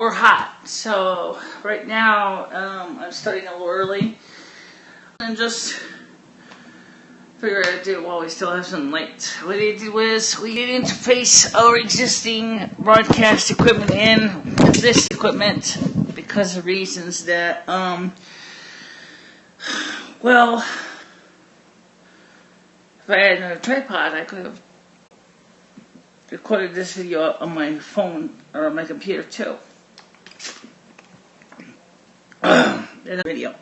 or hot. So right now I'm starting a little early and just figured I'd do it while we still have some light. What I did was we did interface our existing broadcast equipment in with this equipment because of reasons that well, if I had another tripod I could have recorded this video on my phone or on my computer too. In a video,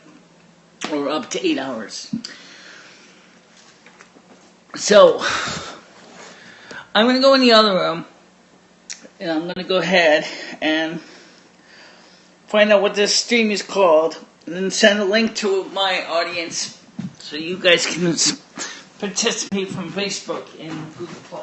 or up to 8 hours. So, I'm going to go in the other room, and I'm going to go ahead and find out what this stream is called, and then send a link to my audience so you guys can participate from Facebook and Google+.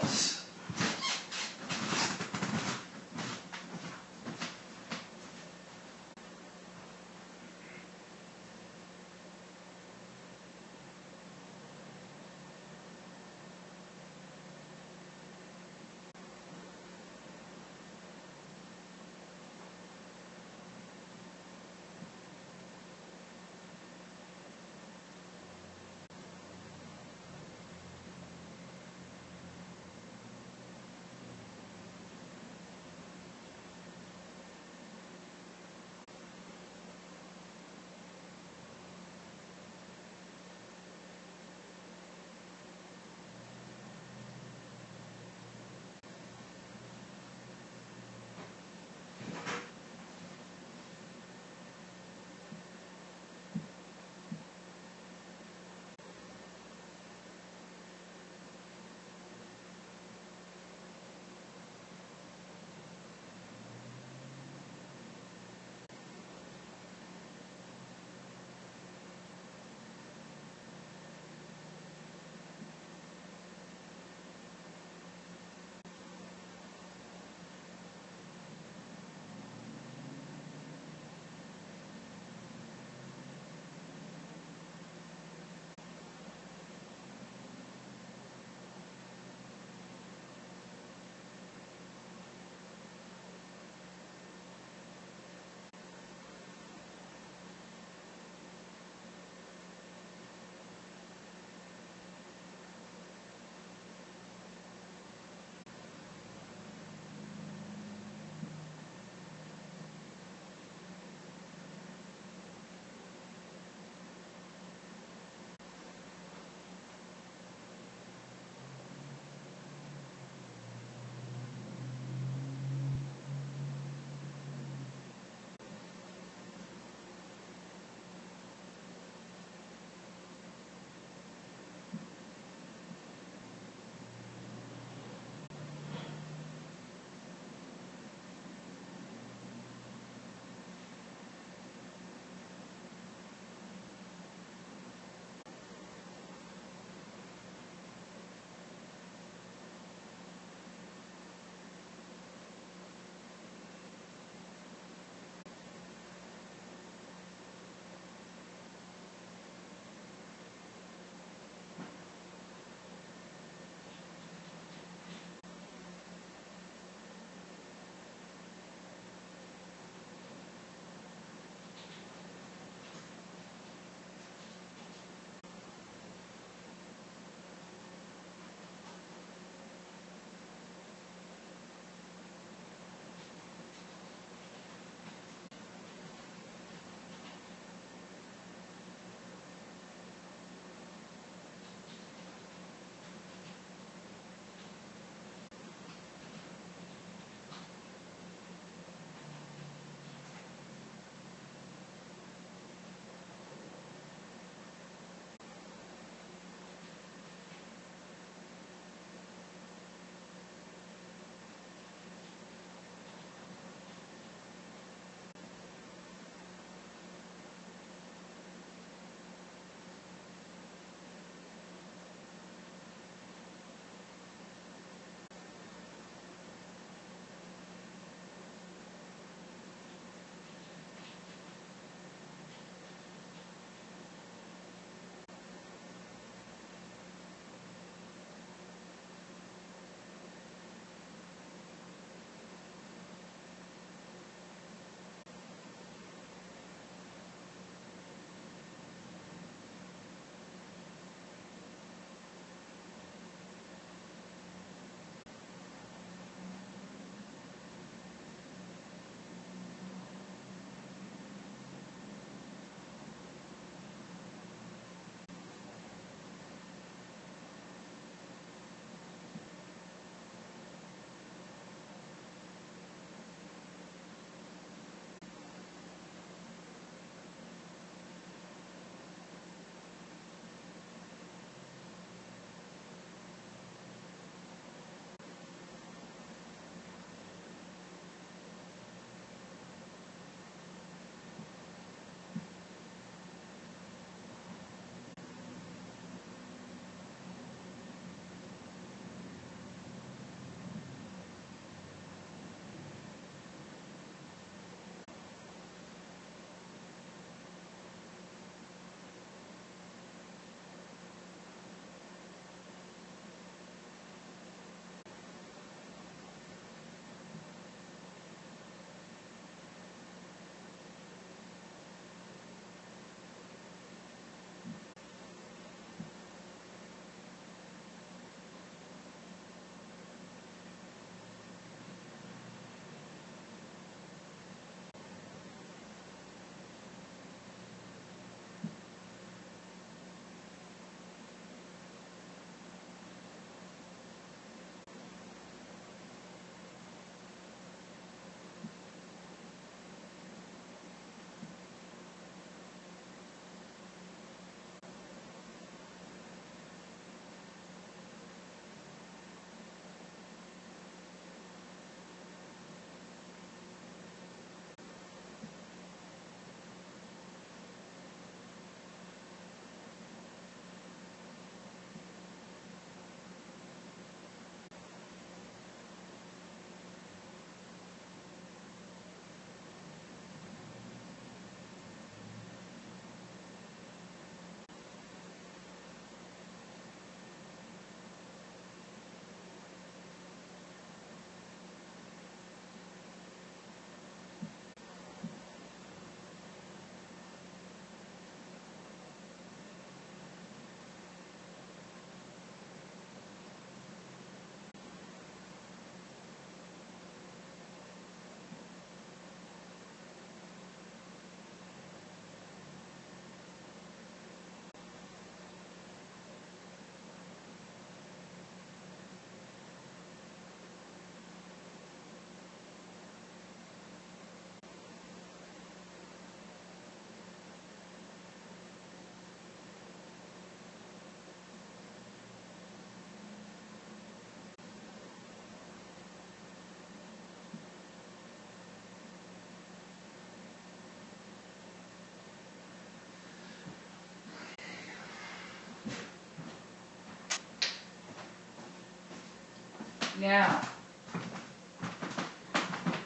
Now,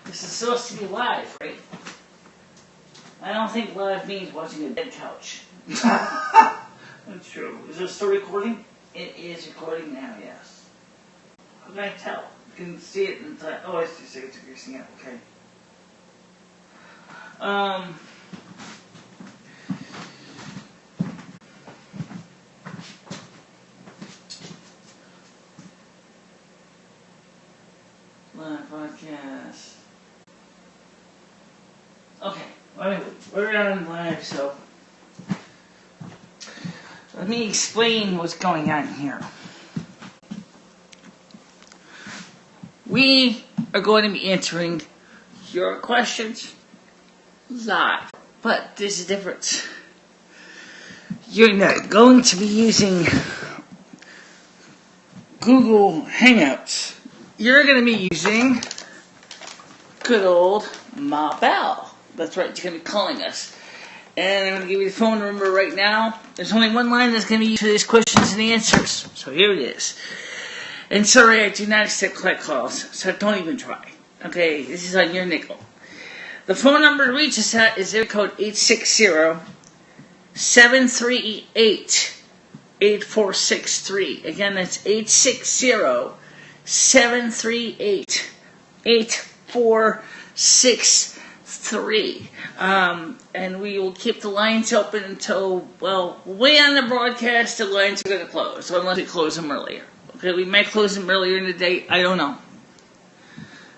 this is supposed to be live, right? I don't think live means watching a dead couch. That's true. Is this still recording? It is recording now, yes. How can I tell? You can see it in the... Oh, I see it's greasing it. Okay. Live podcast. Okay, we're on live, so let me explain what's going on here. We are going to be answering your questions live, but there's a difference. You're not going to be using Google Hangouts. You're going to be using good old Ma Bell. That's right, you're going to be calling us. And I'm going to give you the phone number right now. There's only one line that's going to be used for these questions and answers. So here it is. And sorry, I do not accept collect calls, so don't even try. Okay, this is on your nickel. The phone number to reach us at is code 860-738-8463. Again, that's 860-738-8463. And we will keep the lines open until, well, way on the broadcast, the lines are going to close, so unless we close them earlier. Okay, we might close them earlier in the day, I don't know.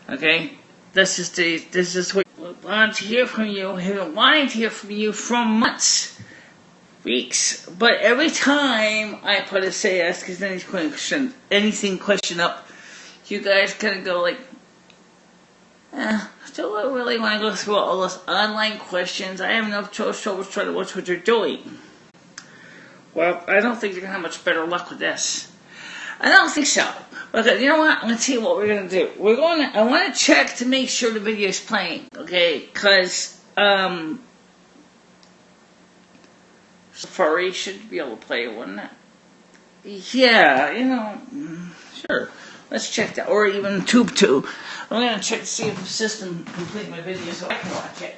Okay, this is what we want to hear from you. We've been wanting to hear from you for months, weeks, but every time I put a say ask anything question up, you guys kind of go like, do I really want to go through all those online questions? I have enough trouble trying to watch what you're doing. Well, I don't think you're going to have much better luck with this. I don't think so. Okay, you know what? I'm going to tell you what we're going to do. I want to check to make sure the video is playing, okay? Because, Safari should be able to play it, wouldn't it? Yeah, sure. Let's check that. Or even TubeTube. I'm going to check to see if the system can play my video so I can watch it.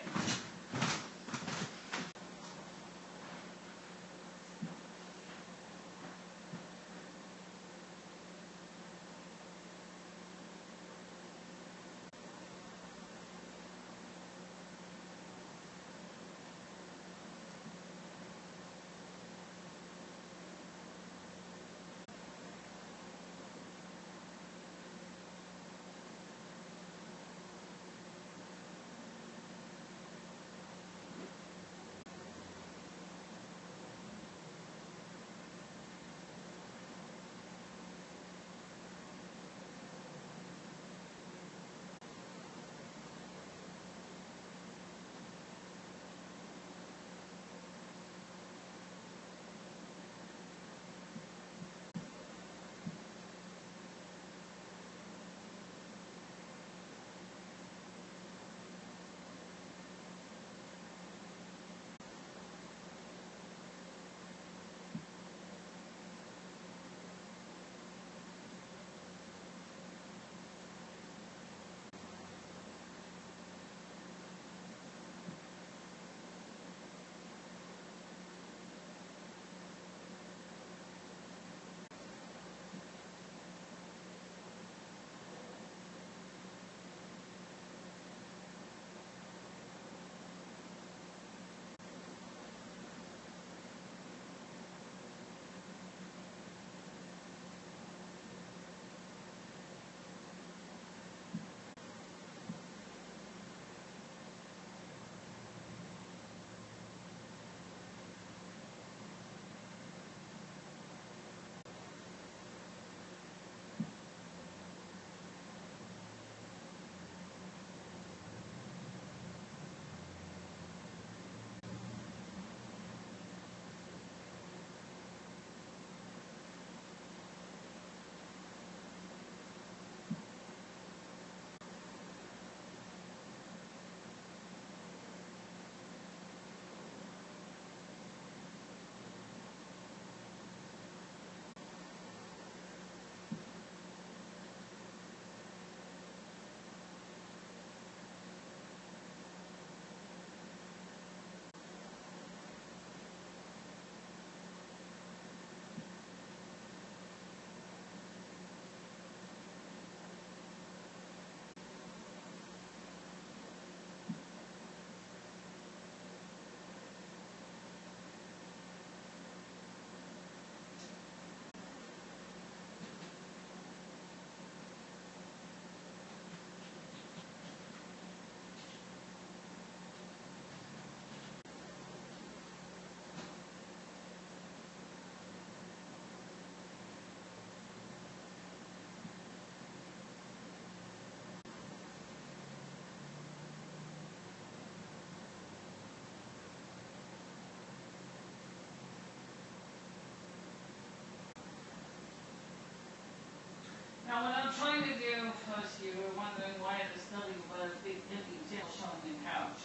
tell you about a big empty table showing the couch.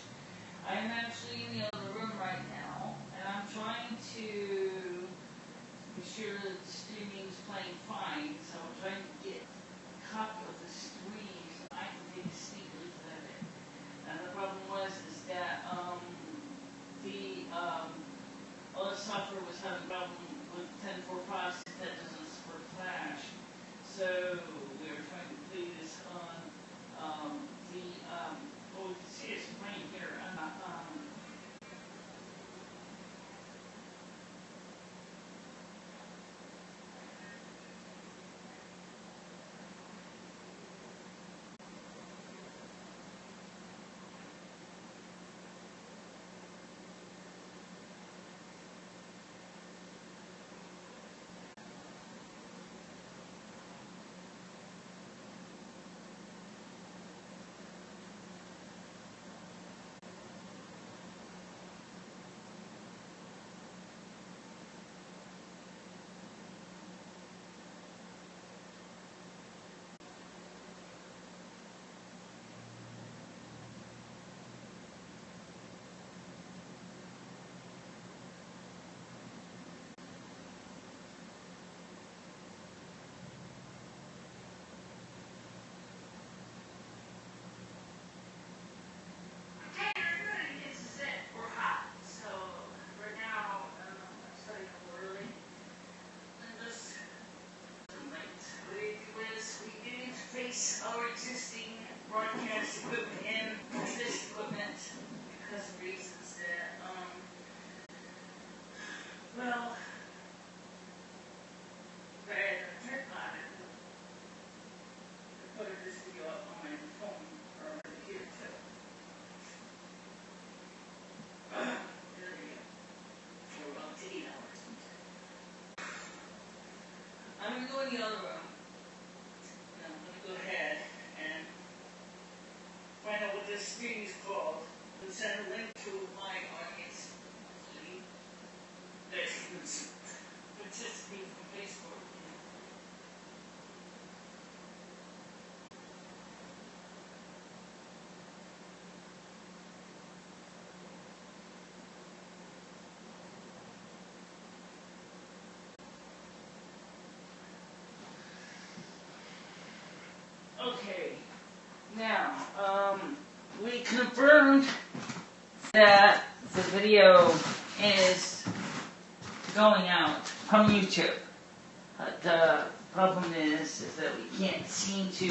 I'm actually in the other room right now, and I'm trying to be sure that the streaming is playing fine, so I'm trying to get a copy of the stream so I can take a sneak peek at it. And the problem is that the other software was having a problem with 10.4 process that doesn't support Flash. So we are trying to play this on well, you can see it's playing here on the our existing broadcast equipment in this equipment because of reasons that, well, I had a trick on it. I put this video up on my phone or over here too. There you go. For about 8 hours. I'm going to go in the other room. I'm going to go ahead and find out what this screen is called and send a link to my audience. See? That you can participate from Facebook. Okay, now, we confirmed that the video is going out from YouTube. The problem is that we can't seem to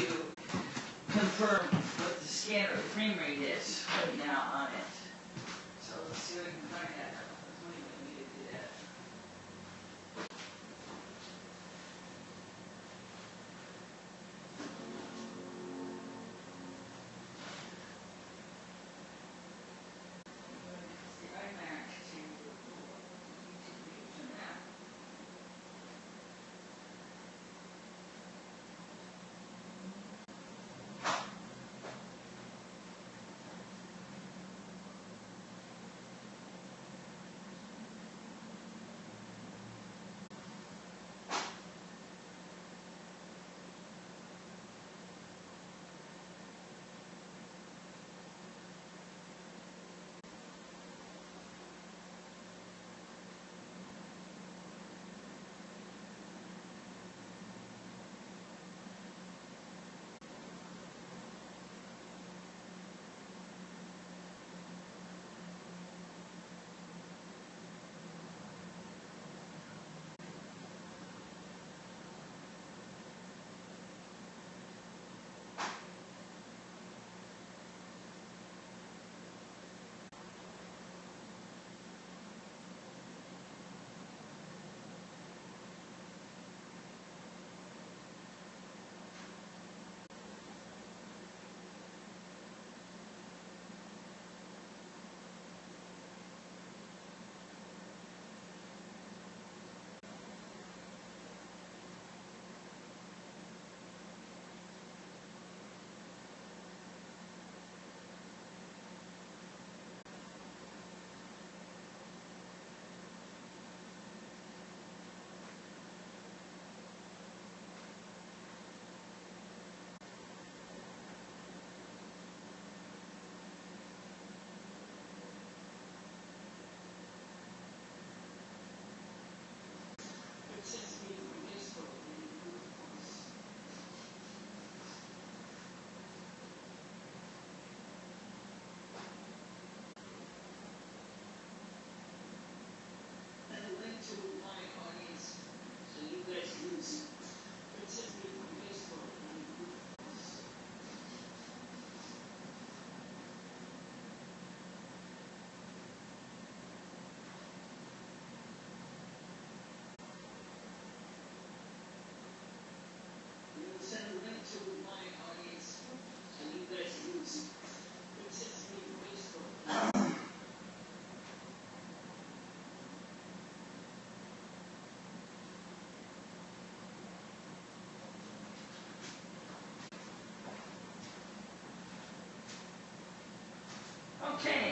confirm what the standard frame rate is right now on it. So let's see if we can find that out. We need to do that.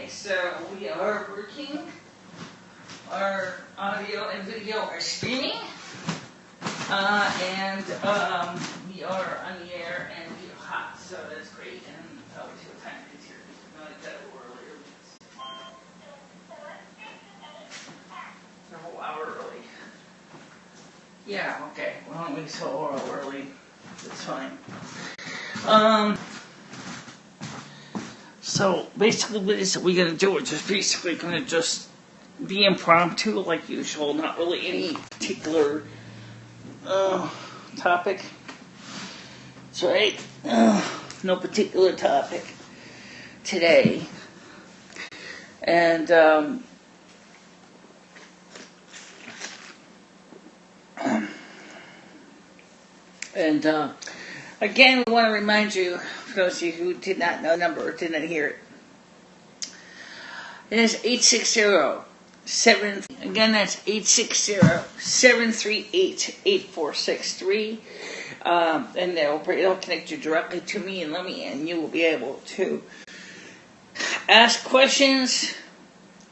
Okay, so we are working. Our audio and video are streaming. And we are on the air and we are hot, so that's great. And we see what time it is here. Like that earlier. It's a whole hour early. Yeah, okay. Well, we so early. That's fine. So basically what is we gonna do? We're just basically gonna just be impromptu like usual, not really any particular topic. That's right. No particular topic today. And again, we want to remind you, for those of you who did not know the number or did not hear it, it is 860-7. Again, that's 860-738-8463. And it'll connect you directly to me and and you will be able to ask questions.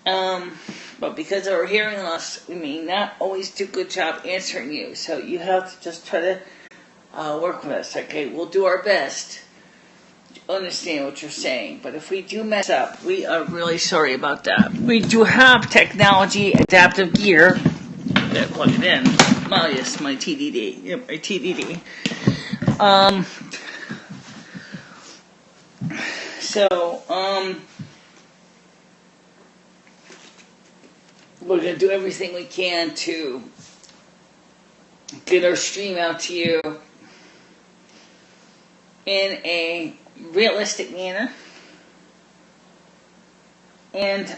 But because of our hearing loss, we may not always do a good job answering you. So you have to just try to work with us, okay? We'll do our best to understand what you're saying. But if we do mess up, we are really sorry about that. We do have technology adaptive gear. Yeah, plug it in. Oh, yes, my TDD. Yep, my TDD. We're going to do everything we can to get our stream out to you in a realistic manner. And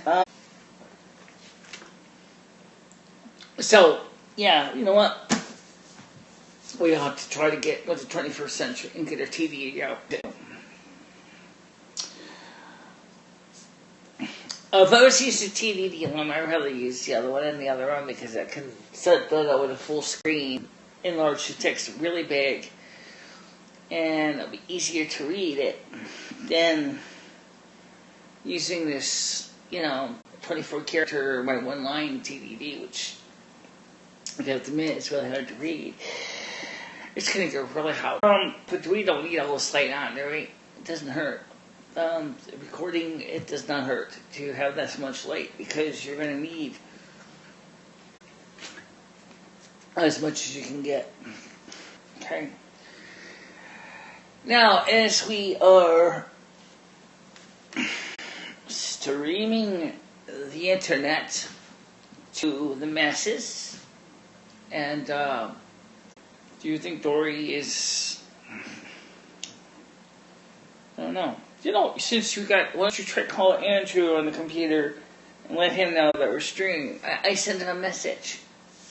so, yeah, you know what? We have to try to get with the 21st century and get our TV out too. If I was using TDD one, I'd rather use the other one in the other room because I can set that up with a full screen, enlarge the text really big, and it'll be easier to read it than using this, 24 character by one line TDD, which I have to admit it's really hard to read. It's going to get really hot. But we don't need all this light on there. It doesn't hurt. Recording, it does not hurt to have that much light because you're going to need as much as you can get. Okay. Now, as we are streaming the internet to the masses, and do you think Dory is... I don't know. Since why don't you try to call Andrew on the computer and let him know that we're streaming. I sent him a message.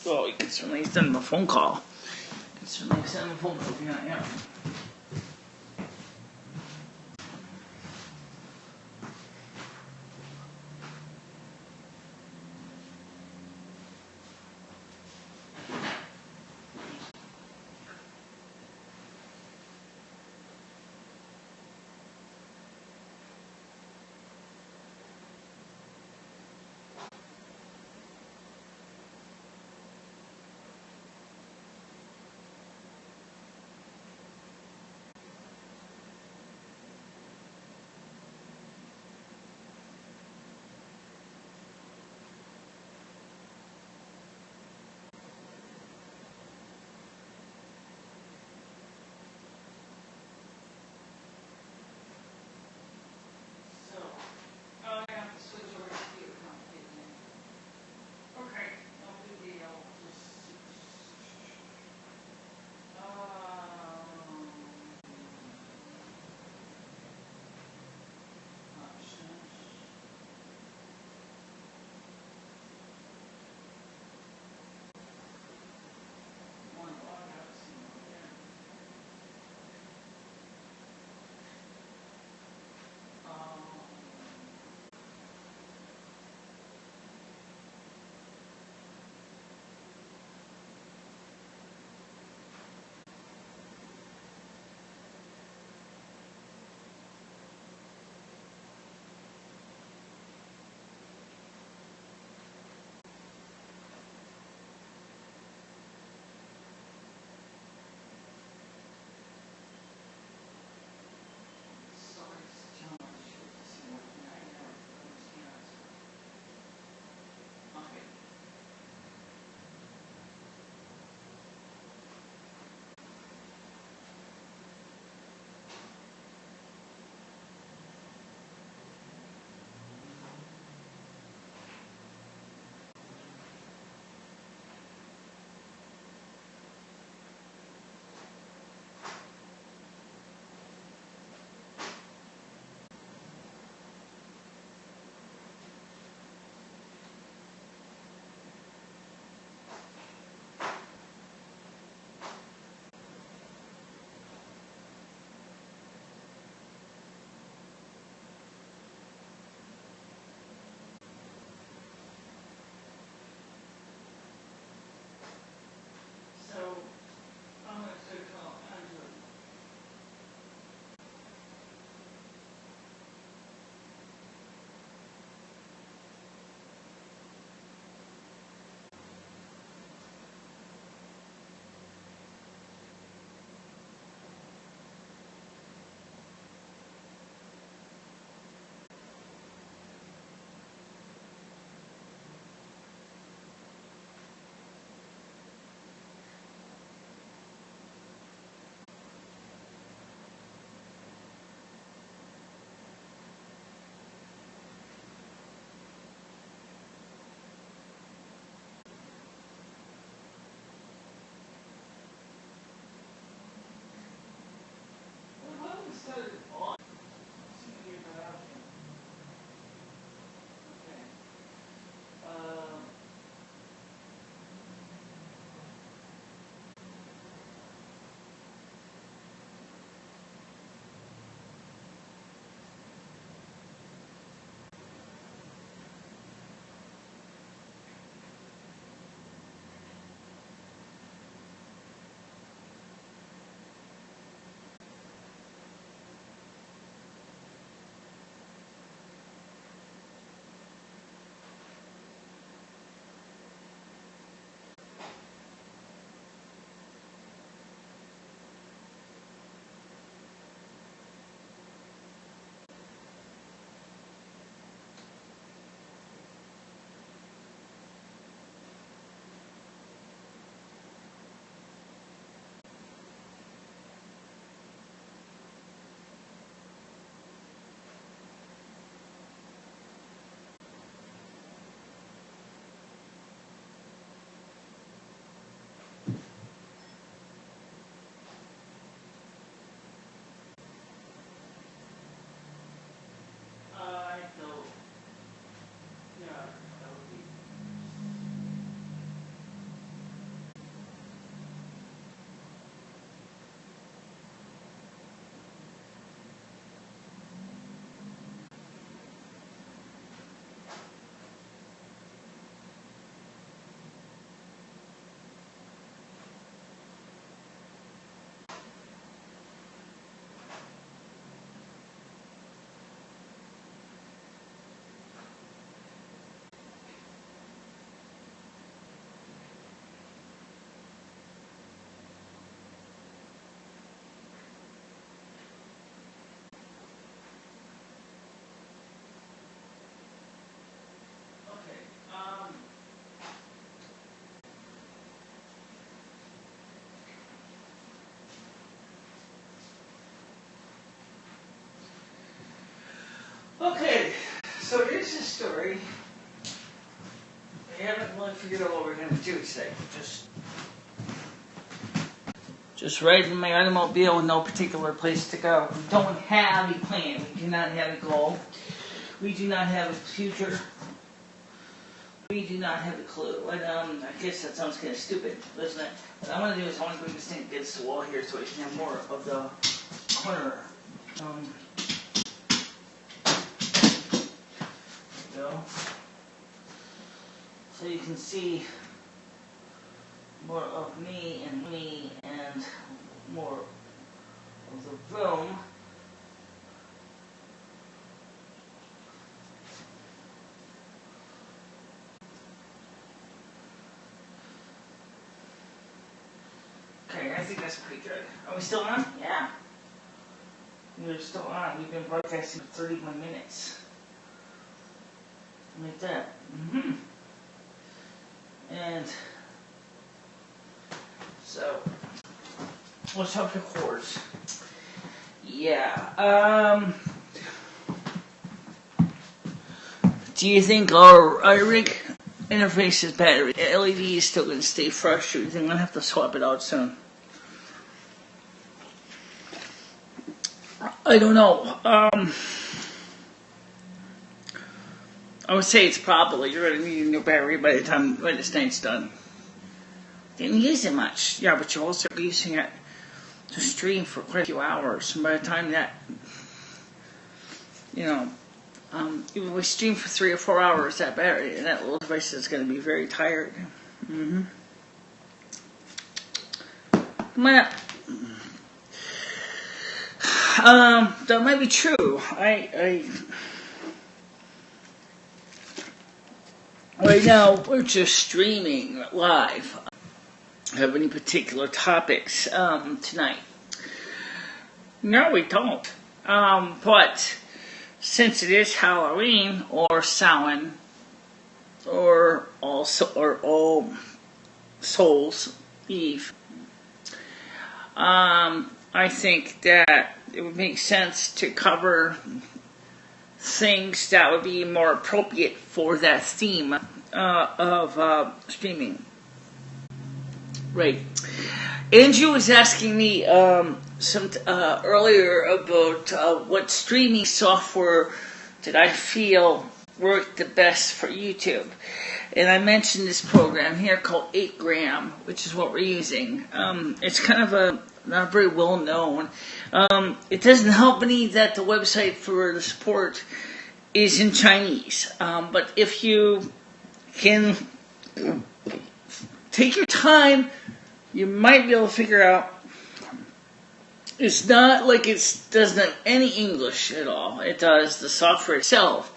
Well, you can certainly send him a phone call. You can certainly send him a phone call if you're not, yeah. Okay, so here's the story. I haven't really figured out what we're going to do today. Just riding my automobile with no particular place to go. We don't have a plan. We do not have a goal. We do not have a future. We do not have a clue. And I guess that sounds kind of stupid, doesn't it? What I want to do is I want to bring this thing against the wall here so I can have more of the corner. There we go. So you can see more of me and more of the room. Okay, I think that's pretty good. Are we still on? Yeah. We're still on. We've been broadcasting for 31 minutes. Like that. And so let's talk to chords. Yeah. Do you think our rig interface's battery LED is still going to stay fresh, or do you think I'm going to have to swap it out soon? I don't know. I would say it's probably you're going to need a new battery by the time this night's done. Didn't use it much. Yeah, but you also be using it to stream for quite a few hours. And by the time that, even we stream for 3 or 4 hours, that battery and that little device is going to be very tired. Come on up. That might be true. Right now, we're just streaming live. Have any particular topics tonight? No, we don't. But since it is Halloween or Samhain or All Souls Eve, I think that it would make sense to cover things that would be more appropriate for that theme of streaming. Right. Andrew was asking me earlier about what streaming software did I feel worked the best for YouTube. And I mentioned this program here called 8gram, which is what we're using. It's kind of not very well known. It doesn't help any that the website for the support is in Chinese. But if you can take your time, you might be able to figure out. It's not like it doesn't have any English at all. It does. The software itself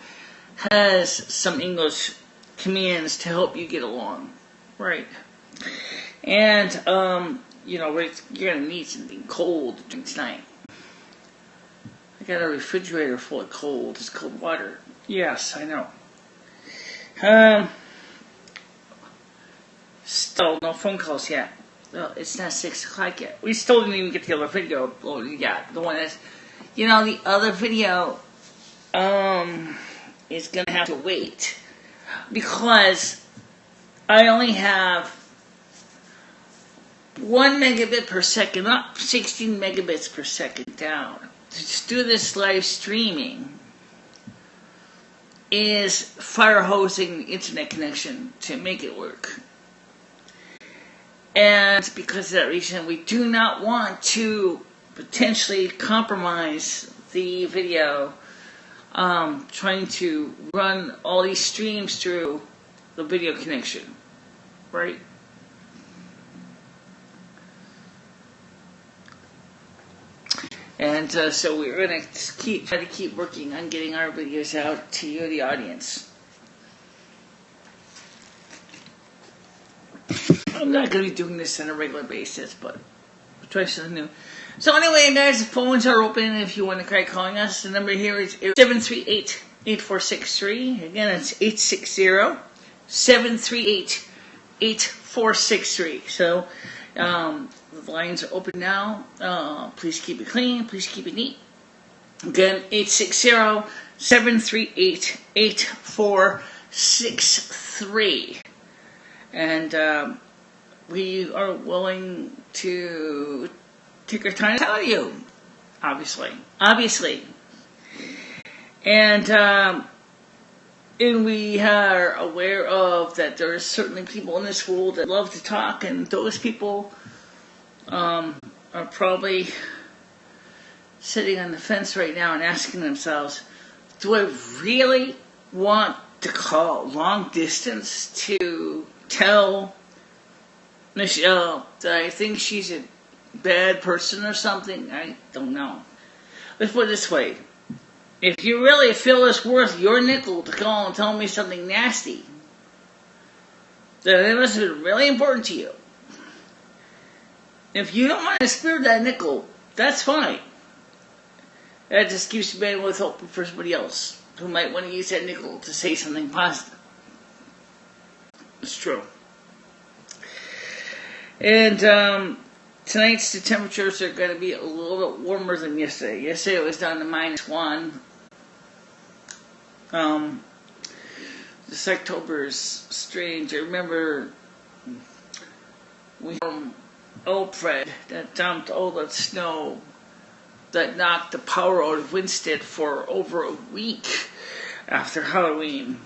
has some English commands to help you get along. Right. And, you're going to need something cold to drink tonight. I got a refrigerator full of it's cold water. Yes, I know. Still no phone calls yet. Well, it's not 6 o'clock yet. We still didn't even get the other video uploaded yet. The one that's, the other video, is going to have to wait. Because I only have 1 megabit per second up, 16 megabits per second down. To do this live streaming is fire hosing the internet connection to make it work. And because of that reason, we do not want to potentially compromise the video trying to run all these streams through the video connection, right? And so we're going to try to keep working on getting our videos out to you, the audience. I'm not going to be doing this on a regular basis, but we'll try something new. So anyway, guys, the phones are open if you want to try calling us. The number here is 738-8463. Again, it's 860-738-8463. So the lines are open now. Please keep it clean. Please keep it neat. Again, 860-738-8463. And we are willing to take our time to tell you, obviously. And we are aware of that there are certainly people in this world that love to talk, and those people are probably sitting on the fence right now and asking themselves, do I really want to call long distance to tell Michelle that I think she's a bad person or something? I don't know. Let's put it this way. If you really feel it's worth your nickel to call and tell me something nasty, then it must have been really important to you. If you don't want to spare that nickel, that's fine. That just keeps you bandwidth open for somebody else who might want to use that nickel to say something positive. It's true. And tonight's the temperatures are going to be a little bit warmer than yesterday. Yesterday it was down to -1. This October is strange. I remember we had Alfred that dumped all that snow that knocked the power out of Winstead for over a week after Halloween.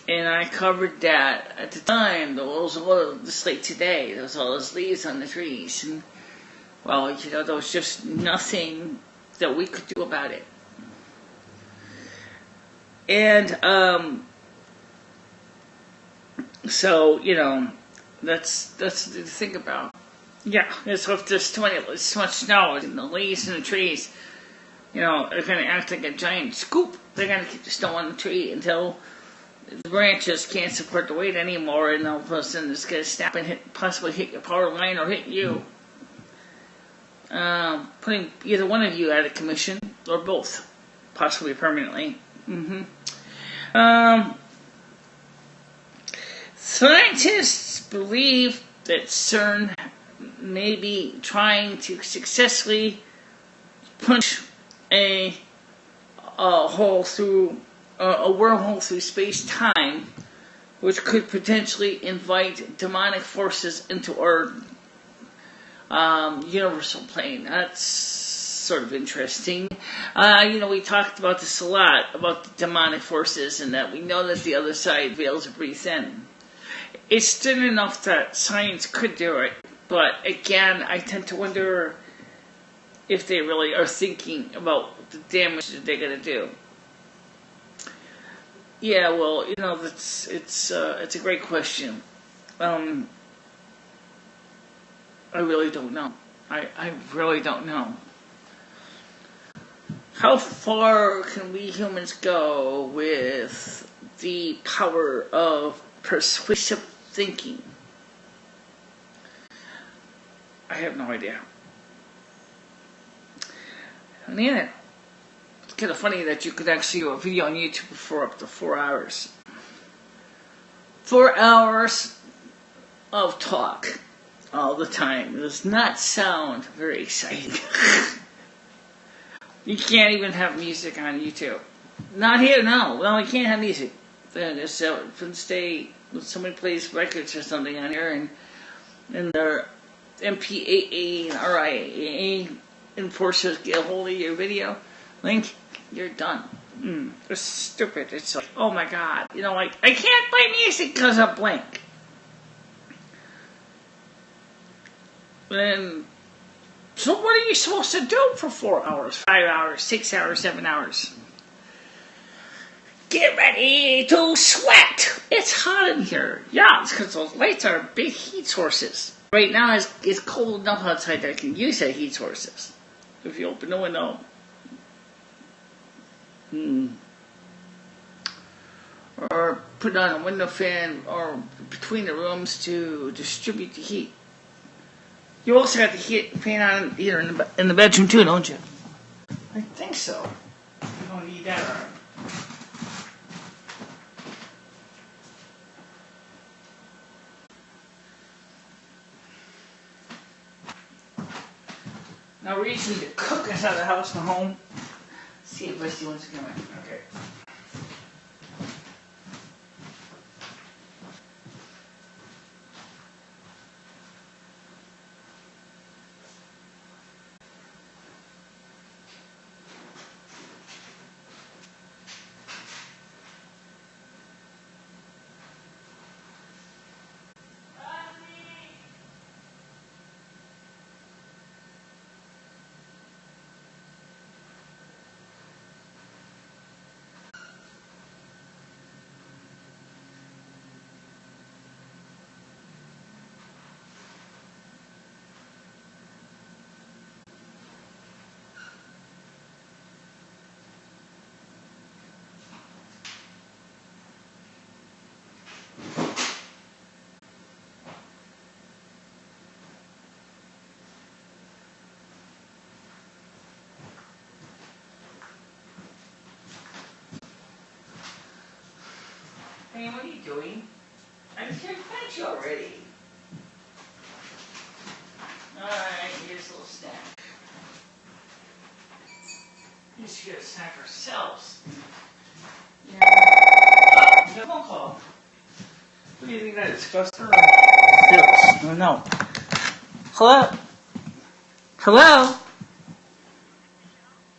And I covered that at the time. There was all this late today. There was all those leaves on the trees. And, well, there was just nothing that we could do about it. And, so, that's to think about. Yeah, so if there's too much snow and the leaves and the trees, they're going to act like a giant scoop. They're going to keep the snow on the tree until the branches can't support the weight anymore, and all of a sudden it's going to snap and possibly hit your power line or hit you. Putting either one of you out of commission, or both, possibly permanently. Scientists believe that CERN may be trying to successfully punch a hole through a wormhole through space-time, which could potentially invite demonic forces into our Universal plane. That's sort of interesting. We talked about this a lot, about the demonic forces, and that we know that the other side veils are pretty thin. It's thin enough that science could do it, but again, I tend to wonder if they really are thinking about the damage that they're going to do. Yeah, well, it's a great question. I really don't know. I really don't know. How far can we humans go with the power of persuasive thinking? I have no idea. And yeah, it's kind of funny that you could actually do a video on YouTube for up to 4 hours. 4 hours of talk all the time. It does not sound very exciting. You can't even have music on YouTube. Not here, no. Well, we can't have music. Then it's from state when somebody plays records or something on here, and their MPAA and RIAA enforcers get a hold of your video link, you're done. It's stupid. It's like, oh my god, I can't play music because of blank. Then, so what are you supposed to do for 4 hours, 5 hours, 6 hours, 7 hours? Get ready to sweat! It's hot in here. Yeah, it's because those lights are big heat sources. Right now, it's cold enough outside that I can use that heat sources. If you open the window. Or put on a window fan or between the rooms to distribute the heat. You also got the fan on here in the bedroom too, don't you? I think so. You don't need that around. No reason to cook us out of the house and home. See if Rusty wants to come in. Okay. Hey, what are you doing? I'm here to fetch you already. Alright, here's a little snack. You should get a snack ourselves. Yeah. Oh, you got a phone call. What do you think that is? Customer? Oh, no. Hello? Hello?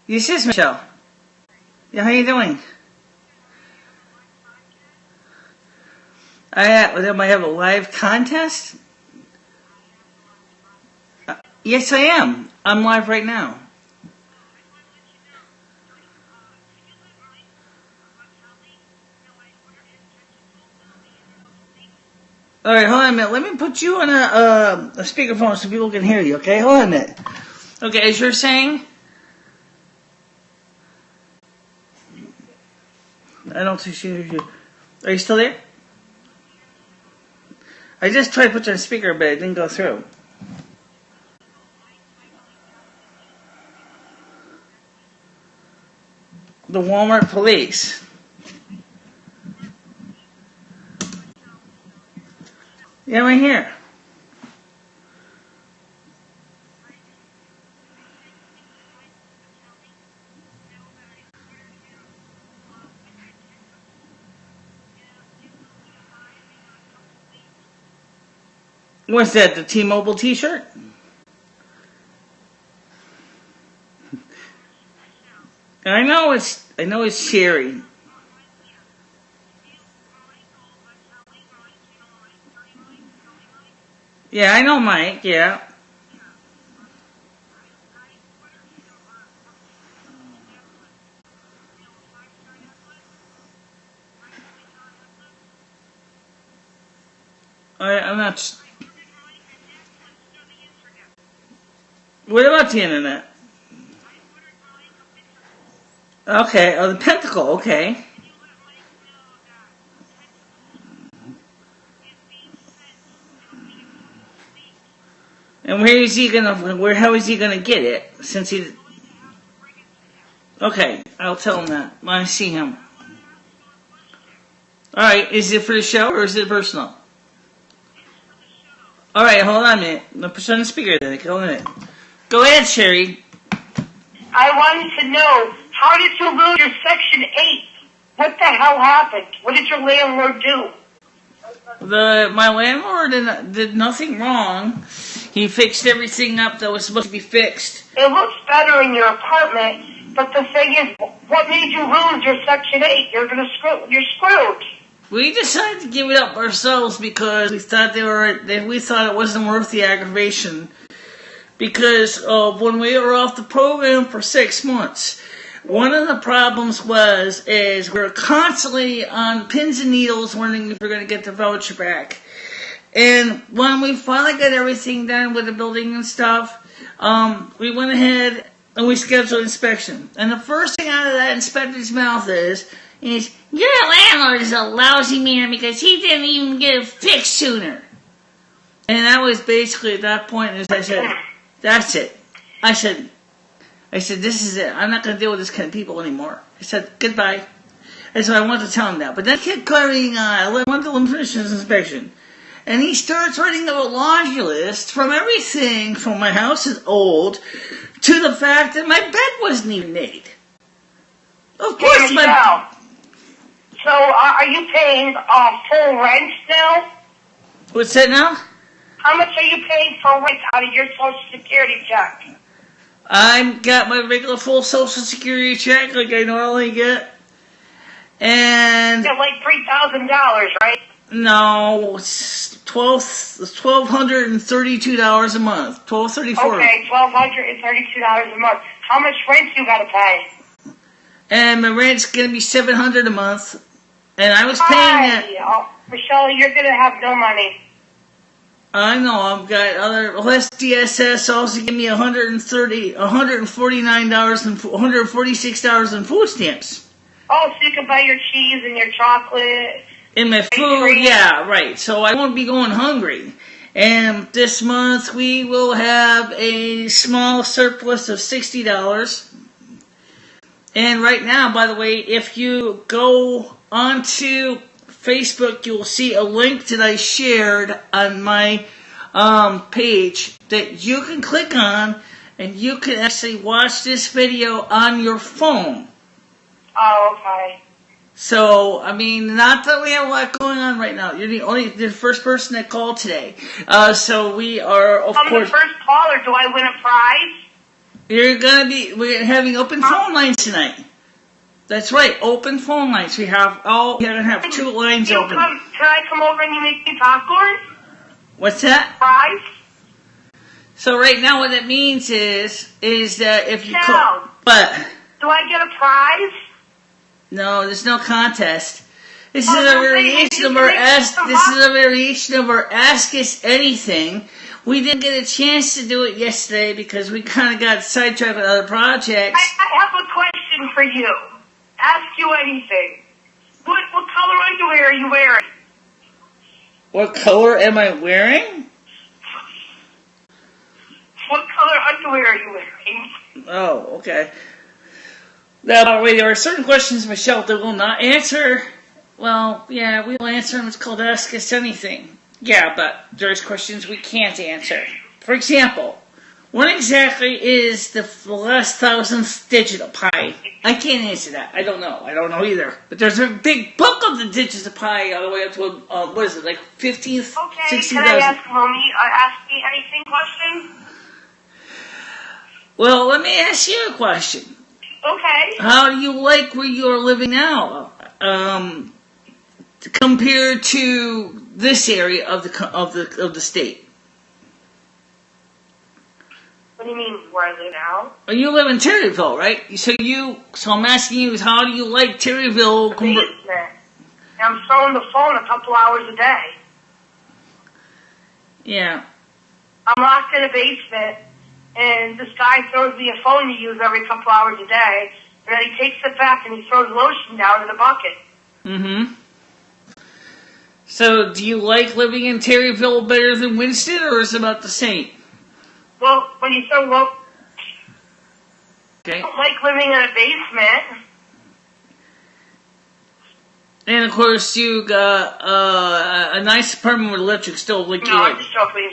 This is Michelle. Yeah, how you doing? I have a live contest? Yes, I am. I'm live right now. All right, hold on a minute. Let me put you on a speakerphone so people can hear you, okay? Hold on a minute. Okay, as you're saying? I don't think she hears you. Are you still there? I just tried to put you on speaker, but it didn't go through. The Walmart police. Yeah, right here. What's that, the T-Mobile t-shirt? I know it's Sherry. Yeah, I know Mike, yeah. I'm not. What about the internet? Okay, oh, the pentacle, okay. And how is he gonna get it? Since he, okay, I'll tell him that when I see him. Alright, is it for the show or is it personal? Alright, hold on a minute. I'll put you on the speaker then. Go ahead. Go ahead, Sherry. I wanted to know, how did you lose your Section 8? What the hell happened? What did your landlord do? My landlord did nothing wrong. He fixed everything up that was supposed to be fixed. It looks better in your apartment, but the thing is, what made you lose your Section 8? You're screwed. We decided to give it up ourselves because we thought we thought it wasn't worth the aggravation. Because when we were off the program for 6 months, one of the problems is we were constantly on pins and needles wondering if we were going to get the voucher back. And when we finally got everything done with the building and stuff, we went ahead and we scheduled inspection. And the first thing out of that inspector's mouth is, your landlord is a lousy man because he didn't even get it fixed sooner. And that was basically at that point, as I said, that's it. I said, this is it. I'm not going to deal with this kind of people anymore. I said, goodbye. And so I wanted to tell him that. But then he kept carrying on. I wanted to let him finish his inspection. And he starts writing a laundry list from everything from my house is old to the fact that my bed wasn't even made. Of course, So are you paying full rent now? What's that now? How much are you paying for rent out of your Social Security check? I've got my regular full Social Security check like I normally get. And... You get like $3,000, right? No, it's $1,232 a month. $1,234. Okay, $1,232 a month. How much rent you gotta pay? And my rent's gonna be $700 a month. And I was paying it. Oh, Michelle, you're gonna have no money. I know, I've got less DSS also give me $149 and $146 in food stamps. Oh, so you can buy your cheese and your chocolate. In my food, yeah, right. So I won't be going hungry. And this month we will have a small surplus of $60. And right now, by the way, if you go onto Facebook, you will see a link that I shared on my page that you can click on, and you can actually watch this video on your phone. Oh, okay. So, I mean, not that we have a lot going on right now. You're the first person that called today. So we are, of course... I'm the first caller. Do I win a prize? We're having open phone lines tonight. That's right, open phone lines. We're gonna have 2 lines open. Can I come over and you make me popcorn? What's that? Prize? So right now what that means is that if you call... What? Do I get a prize? No, there's no contest. This is a variation of our Ask Us Anything. We didn't get a chance to do it yesterday because we kind of got sidetracked with other projects. I have a question for you. Ask you anything. What color underwear are you wearing? What color am I wearing? What color underwear are you wearing? Oh, okay. Now, there are certain questions, Michelle, that will not answer. Well, yeah, we'll answer them. It's called Ask Us Anything. Yeah, but there's questions we can't answer. For example, what exactly is the last 1,000th digit of pi? I can't answer that. I don't know. I don't know either. But there's a big book of the digits of pi all the way up to, what is it, like 15th, okay, 16,000? Can I ask me anything question? Well, let me ask you a question. Okay. How do you like where you're living now? Compared to this area of the state. What do you mean, where I live now? Well, you live in Terryville, right? So I'm asking you, how do you like Terryville? Basement. I'm throwing the phone a couple hours a day. Yeah. I'm locked in a basement, and this guy throws me a phone to use every couple hours a day, and then he takes it back and he throws lotion down in a bucket. Mm-hmm. So, do you like living in Terryville better than Winston, or is it about the same? Well, when you throw lotion, okay. I don't like living in a basement. And of course, you got a nice apartment with electric stove, like no, you I'm like. just joking.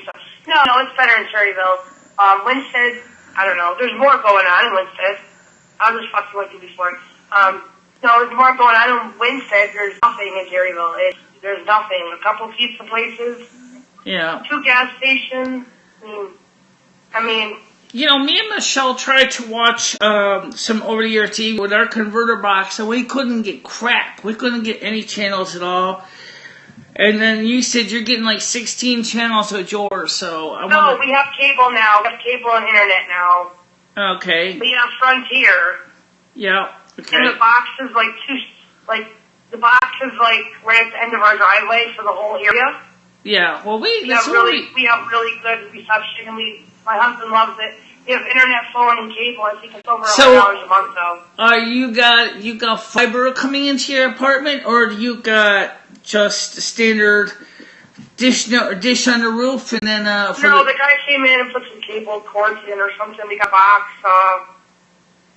No, it's better in Terryville. Winston, I don't know. There's more going on in Winston. I was just fucking with you before. No, there's more going on in Winston. There's nothing in Terryville. There's nothing. A couple pizza places. Yeah. 2 gas stations. I mean. You know, me and Michelle tried to watch some over-the-air TV with our converter box, and we couldn't get crap. We couldn't get any channels at all. And then you said you're getting like 16 channels with yours, so No, we have cable now. We have cable and internet now. Okay. We have Frontier. Yeah. Okay. And the box is right at the end of our driveway for the whole area. Yeah. Well, we have really good reception, and my husband loves it. We have internet, phone, and cable. I think it's over $100 a month, though. You got fiber coming into your apartment, or do you got just a standard dish on the roof, and then No, the guy came in and put some cable cords in or something. We got a box.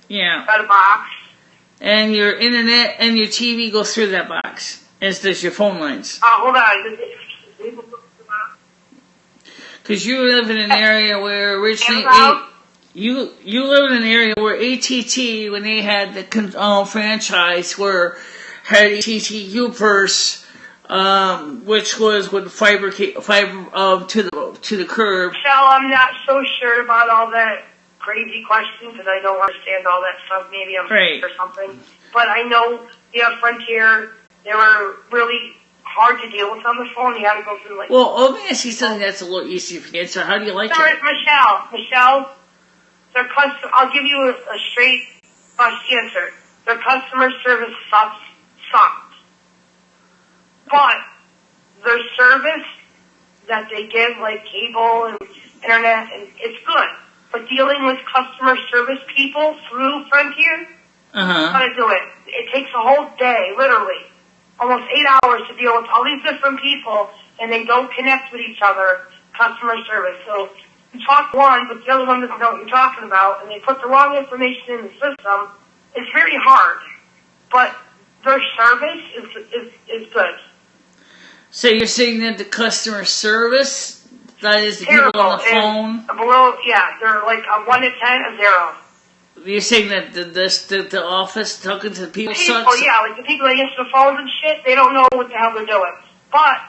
Yeah. Got a box. And your internet and your TV go through that box, as does your phone lines. Hold on. Because you live in an area where originally you live in an area where AT&T, when they had the franchise, had AT&T U-Purse, which was with fiber to the curb. Michelle, I'm not so sure about all that crazy questions because I don't understand all that stuff. Maybe I'm right. or something. But I know we have Frontier. They were really hard to deal with on the phone. You had to go through Well, let me ask you something that's a little easier for you. So how do you like it? Michelle, I'll give you a straight answer. Their customer service sucked. But their service that they give, like cable and internet, and it's good. But dealing with customer service people through Frontier, how to do it. It takes a whole day, literally. Almost 8 hours to deal with all these different people, and they don't connect with each other, customer service. So you talk one, but the other one doesn't know what you're talking about, and they put the wrong information in the system. It's very hard, but their service is good. So you're saying that the customer service, that is the terrible. People on the phone? They're like a 1 to 10, a 0. You're saying that the office talking to the people sucks? Like the people that answer the phones and shit, they don't know what the hell they're doing. But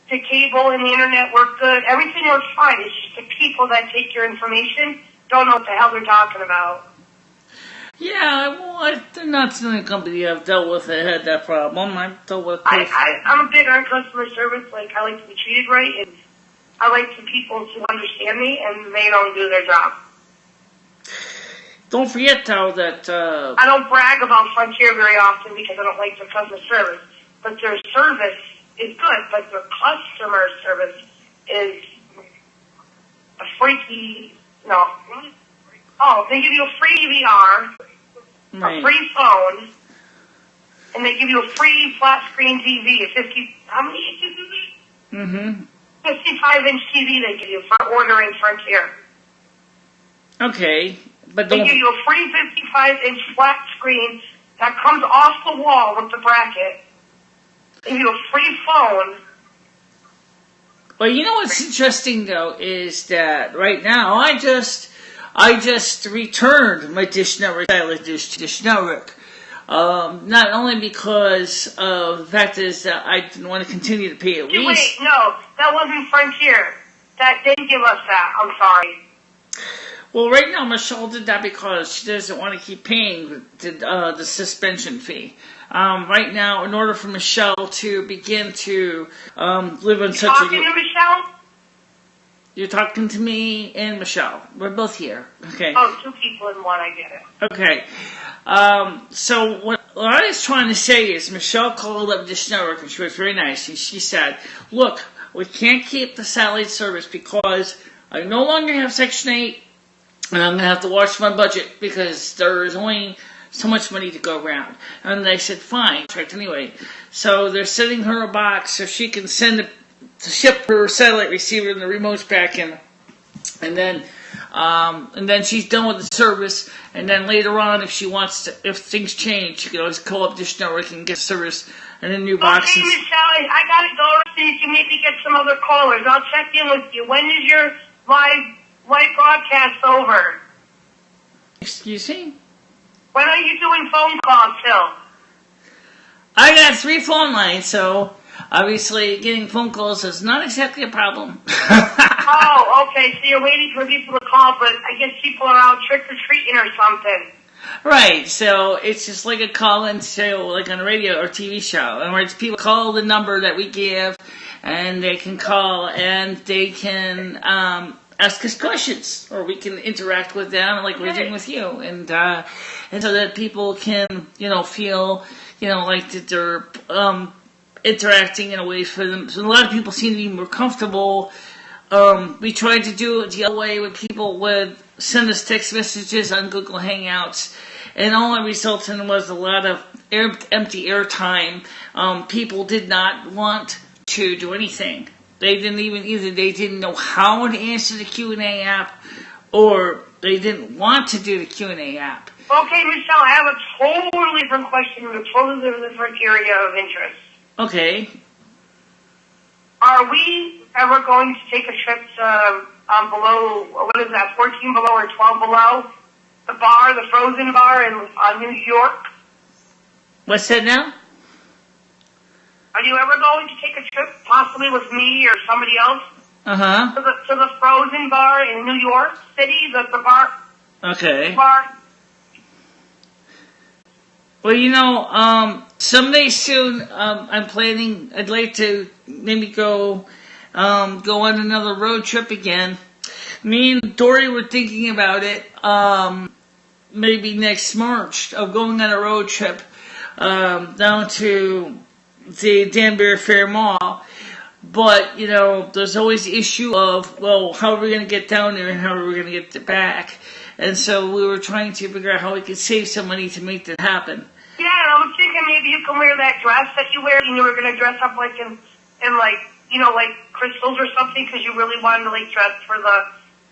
the cable and the internet work good. Everything works fine. It's just the people that take your information don't know what the hell they're talking about. Yeah, well, they're not the only company I've dealt with that had that problem. I've dealt with. I'm a big on customer service. Like, I like to be treated right, and I like for people to understand me, and they don't do their job. Don't forget, though, that... I don't brag about Frontier very often because I don't like their customer service. But their service is good, but their customer service is a freaky... No. Oh, they give you a free DVR, a free phone, and they give you a free flat-screen TV. How many inches is it? 55-inch TV they give you for ordering Frontier. Okay. But they give you a free 55-inch flat screen that comes off the wall with the bracket. They give you a free phone. Well, you know what's interesting though is that right now I just returned my Dish Network Dish Network. Not only because of the fact is that I didn't want to continue to pay at least. Wait, no, that wasn't Frontier. That didn't give us that. I'm sorry. Well, right now, Michelle did that because she doesn't want to keep paying the suspension fee. Right now, in order for Michelle to begin to live in such a... Talking to Michelle? You're talking to me and Michelle. We're both here. Okay. Oh, two people in one, I get it. Okay. So what I was trying to say is Michelle called up Dish Network and she was very nice. And she said, look, we can't keep the satellite service because I no longer have Section 8 and I'm going to have to watch my budget because there is only so much money to go around. And they said, fine. Checked anyway. So they're sending her a box so she can ship her satellite receiver and the remotes back in. And then she's done with the service. And then later on, if things change, she can always call up Dish Network and get service and a new box. Okay, Michelle, I gotta go so you can maybe get some other callers. I'll check in with you. When is your live broadcast over? Excuse me? When are you doing phone calls till? I got 3 phone lines, so obviously getting phone calls is not exactly a problem. Oh, okay. So you're waiting for people to call, but I guess people are out trick-or-treating or something. Right, so it's just like a call-in show, like on a radio or TV show. In other words, people call the number that we give, and they can call, and they can ask us questions, or we can interact with them like we're doing with you, and so that people can, feel, like that they're interacting in a way for them. So a lot of people seem to be more comfortable. We tried to do it the other way when people would send us text messages on Google Hangouts, and all it resulted in was a lot of empty airtime. People did not want to do anything. They didn't know how to answer the Q&A app, or they didn't want to do the Q&A app. Okay, Michelle, I have a totally different question in a totally different area of interest. Okay. Are we ever going to take a trip to below, what is that, 14 below or 12 below? The frozen bar in New York? What's that now? Are you ever going to take a trip, possibly with me or somebody else? Uh-huh. To the frozen bar in New York City, the bar? Okay. Bar? Well, someday soon, I'd like to maybe go on another road trip again. Me and Dory were thinking about it, maybe next March, of going on a road trip, down to the Danbury Fair Mall. But, there's always the issue of, well, how are we going to get down there and how are we going to get back? And so we were trying to figure out how we could save some money to make that happen. Yeah, I was thinking maybe you can wear that dress that you wear, and you were going to dress up like in like, like crystals or something, because you really wanted to like dress for the,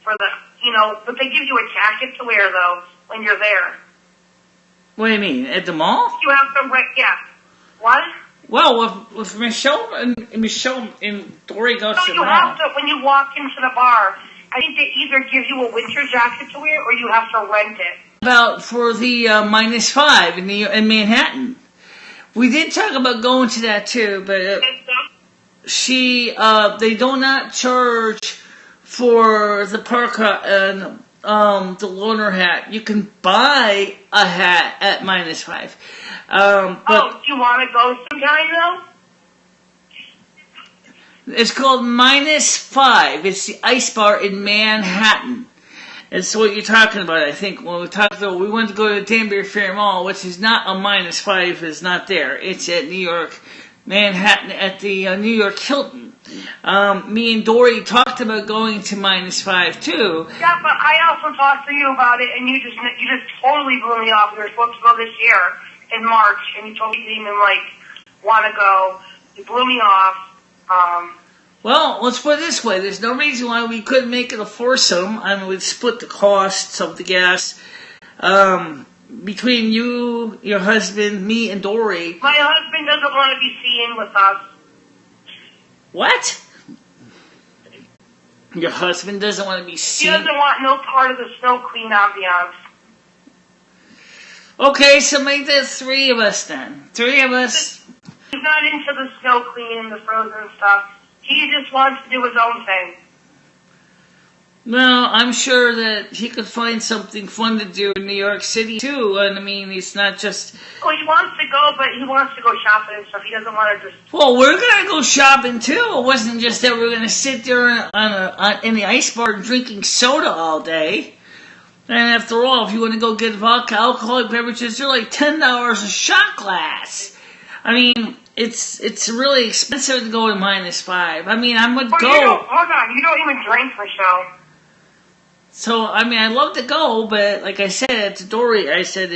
but they give you a jacket to wear though when you're there. What do you mean, at the mall? You have to wear, yeah. What? Well, with Michelle and Dory go to the you mall. have to, when you walk into the bar, I think they either give you a winter jacket to wear or you have to rent it. About for the -5 in Manhattan. We did talk about going to that too, but they do not charge for the parka and the loaner hat. You can buy a hat at -5. But do you want to go sometime though? It's called -5. It's the ice bar in Manhattan. It's what you're talking about, I think. When we went to go to the Danbury Fair Mall, which is not a -5, it's not there. It's at New York, Manhattan, at the New York Hilton. Me and Dory talked about going to -5 too. Yeah, but I also talked to you about it, and you just totally blew me off. We were supposed to go this year in March, and you told me you didn't even want to go. You blew me off. Well, let's put it this way. There's no reason why we couldn't make it a foursome. I mean, we'd split the costs of the gas between you, your husband, me, and Dory. My husband doesn't want to be seen with us. What? Your husband doesn't want to be seen? He doesn't want no part of the Snow Queen ambiance. Okay, so make that 3 of us then. 3 of us. He's not into the Snow Queen and the Frozen stuff. He just wants to do his own thing. Well, I'm sure that he could find something fun to do in New York City too. And I mean, it's not just. Well, he wants to go, but he wants to go shopping and stuff. He doesn't want to just. Well, we're gonna go shopping too. It wasn't just that we're gonna sit there in the ice bar drinking soda all day. And after all, if you want to go get vodka, alcoholic beverages, they're like $10 a shot glass. I mean, it's really expensive to go to -5. I mean, I would Well, go. Hold on, you don't even drink, Michelle. So, I mean, I'd love to go, but like I said to Dory, I said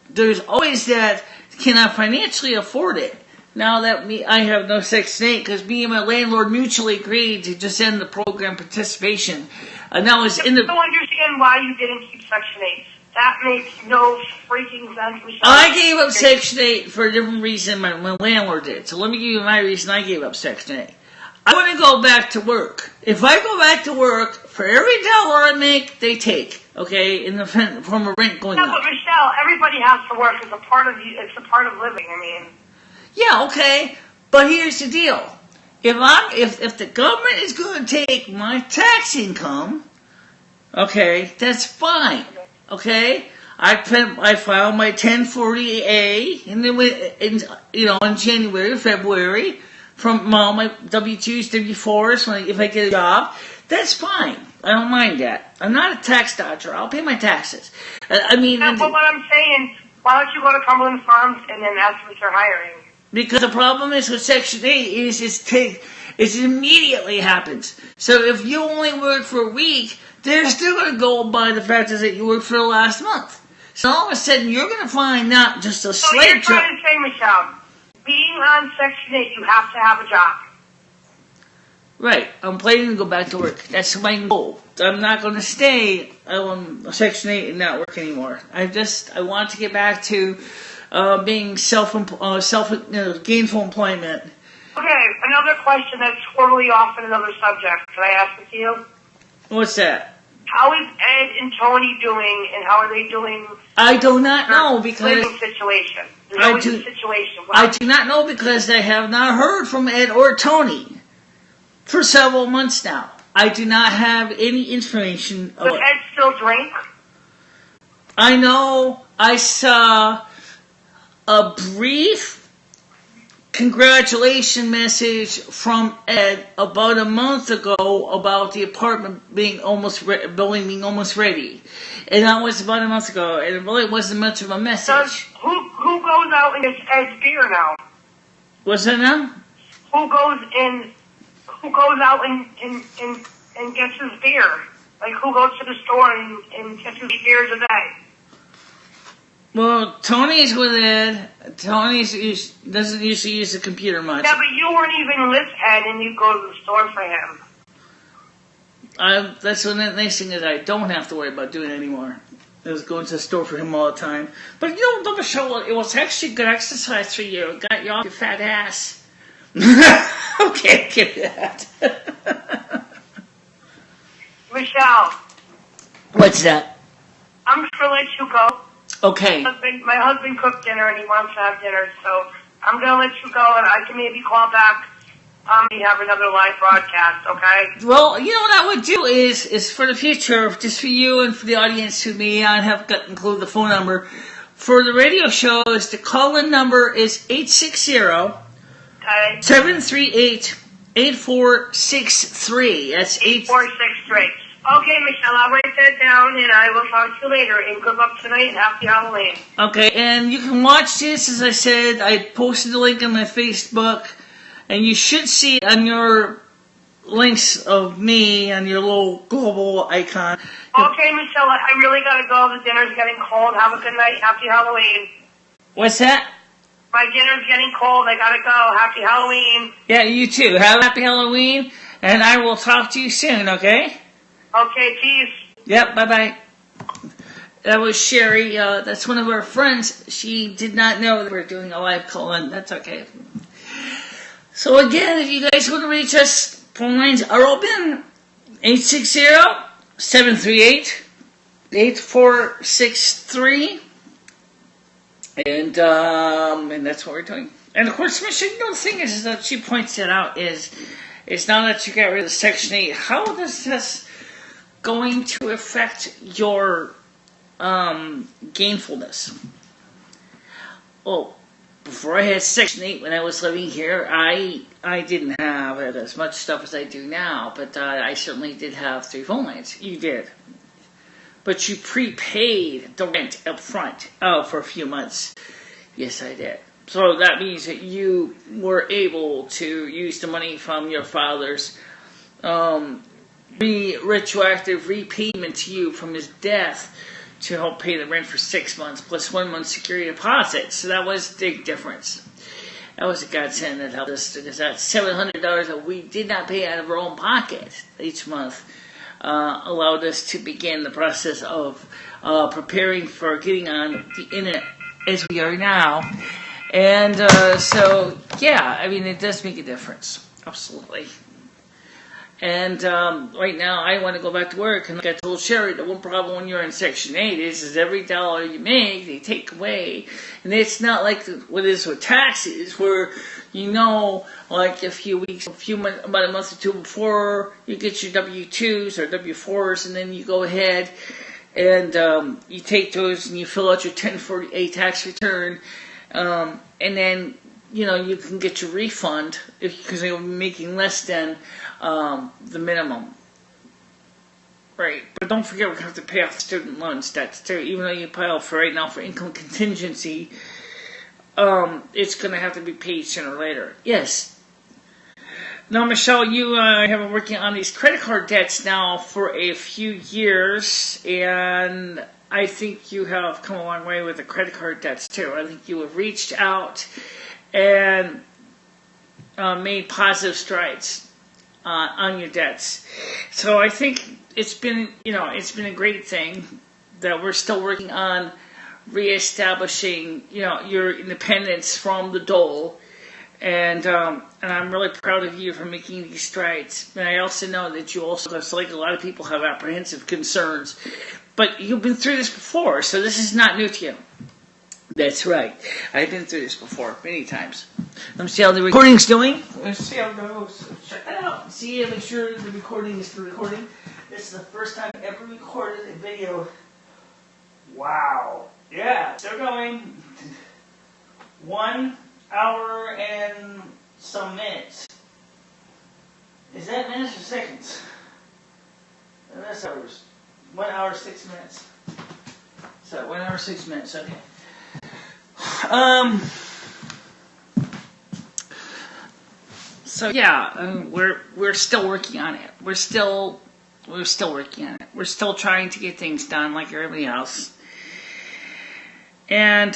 there's always that, can I financially afford it? Now that I have no Section 8, because me and my landlord mutually agreed to just end the program participation. Now it's in the. I don't understand why you didn't keep Section 8. That makes no freaking sense, Michelle. I gave up Section 8 for a different reason my landlord did. So let me give you my reason I gave up Section 8. I want to go back to work. If I go back to work, for every dollar I make, they take. Okay, in the form of rent going up. Yeah, but Michelle, everybody has to work. It's a part of living. I mean. Yeah, okay, but here's the deal: if the government is going to take my tax income, okay, that's fine. Okay, I filed my 1040A in January, February. From all my W-2s, W-4s, if I get a job, that's fine. I don't mind that. I'm not a tax dodger. I'll pay my taxes. I mean... That's what I'm saying. Why don't you go to Cumberland Farms and then ask them if they're hiring? Because the problem is with Section 8 is it immediately happens. So if you only work for a week, they're still going to go by the fact that you worked for the last month. So all of a sudden, you're going to find not just a slave job. So you're trying to say, Michelle, being on Section 8, you have to have a job. Right. I'm planning to go back to work. That's my goal. I'm not going to stay on Section 8 and not work anymore. I want to get back to being gainful employment. Okay, another question that's totally off in another subject. Can I ask it to you? What's that? How is Ed and Tony doing, and how are they doing? I do not know because living situation. There's always a situation. I do not know because I have not heard from Ed or Tony for several months now. I do not have any information. Does Ed still drink? I know I saw a brief congratulation message from Ed about a month ago about the apartment being building being almost ready, and that was about a month ago, and it really wasn't much of a message. Who goes out and gets Ed's beer now? What's that now? Who goes out and gets his beer? Like who goes to the store and gets his beers a day? Well, Tony's with Ed. Tony doesn't usually use the computer much. Yeah, but you weren't even with Ed and you go to the store for him. That's the nice thing is I don't have to worry about doing it anymore. I was going to the store for him all the time. But Michelle, it was actually good exercise for you. It got you off your fat ass. Okay, give that. Michelle. What's that? I'm going to let you go. Okay. My husband cooked dinner and he wants to have dinner, so I'm going to let you go and I can maybe call back and have another live broadcast, okay? Well, you know what I would do is for the future, just for you and for the audience who may not have include the phone number, for the radio show is the call-in number is 860-738-8463. That's 8463. Okay, Michelle, I'll write that down, and I will talk to you later. And good luck tonight, and happy Halloween. Okay, and you can watch this, as I said. I posted the link on my Facebook, and you should see on your links of me on your little global icon. Okay, Michelle, I really got to go. The dinner's getting cold. Have a good night. Happy Halloween. What's that? My dinner's getting cold. I got to go. Happy Halloween. Yeah, you too. Have a happy Halloween, and I will talk to you soon, okay? Okay, peace. Yep, bye-bye. That was Sherry. That's one of our friends. She did not know that we were doing a live call-in. That's okay. So again, if you guys want to reach us, phone lines are open. 860-738-8463. And that's what we're doing. And of course, Michelle, you know, the thing is that she points it out is now that you got rid of Section 8, how does this going to affect your gainfulness. Oh, before I had Section 8 when I was living here, I didn't have as much stuff as I do now, but I certainly did have 3 phone lines. You did. But you prepaid the rent up front for a few months. Yes, I did. So that means that you were able to use the money from your father's retroactive repayment to you from his death to help pay the rent for 6 months plus 1 month security deposit. So that was a big difference. That was a godsend that helped us, because that's $700 that we did not pay out of our own pocket each month. Allowed us to begin the process of preparing for getting on the internet as we are now. And so, yeah, I mean, it does make a difference. Absolutely. And right now, I want to go back to work. And like I told Sherry, the one problem when you're in Section 8 is every dollar you make, they take away. And it's not like what it is with taxes, where like about a month or two before, you get your W-2s or W-4s, and then you go ahead and you take those and you fill out your 1040A tax return. And then, you can get your refund because they will be making less than the minimum. Right. But don't forget, we're going to have to pay off student loans debts too. Even though you pile for right now for income contingency, it's going to have to be paid sooner or later. Yes. Now, Michelle, you have been working on these credit card debts now for a few years, and I think you have come a long way with the credit card debts too. I think you have reached out and made positive strides on your debts. So I think it's been a great thing that we're still working on reestablishing, your independence from the dole. And I'm really proud of you for making these strides. And I also know that you also, like a lot of people, have apprehensive concerns. But you've been through this before, so this is not new to you. That's right. I've been through this before many times. Let me see how the recording's doing. Let's see how it goes. Check it out. See, make sure the recording is still recording. This is the first time I ever recorded a video. Wow. Yeah, still going. 1 hour and some minutes. Is that minutes or seconds? That's hours. 1 hour, 6 minutes. So 1 hour, 6 minutes. Okay. So yeah, we're still working on it. We're still working on it. We're still trying to get things done like everybody else. And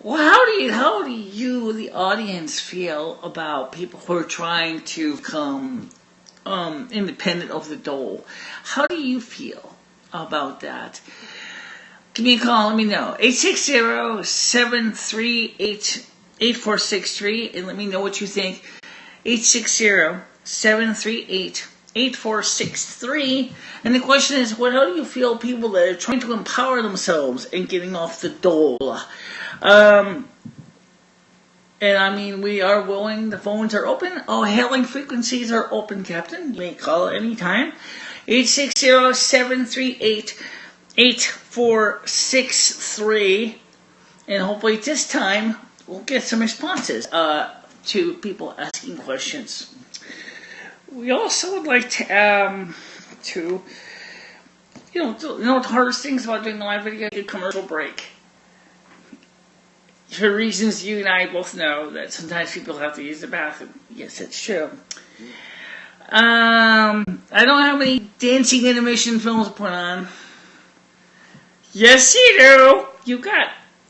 well, how do you, the audience, feel about people who are trying to become independent of the dole? How do you feel about that? Give me a call, let me know. 860-738-8463, and let me know what you think. 860-738-8463. And the question is, how do you feel people that are trying to empower themselves and getting off the dole? And I mean, we are willing, the phones are open. Oh, hailing frequencies are open, Captain. You may call at any time. 860-738-8463. And hopefully this time we'll get some responses to people asking questions. We also would like to the hardest things about doing a live video is a commercial break. For reasons you and I both know, that sometimes people have to use the bathroom. Yes, that's true. I don't have any dancing animation films to put on. Yes, you do.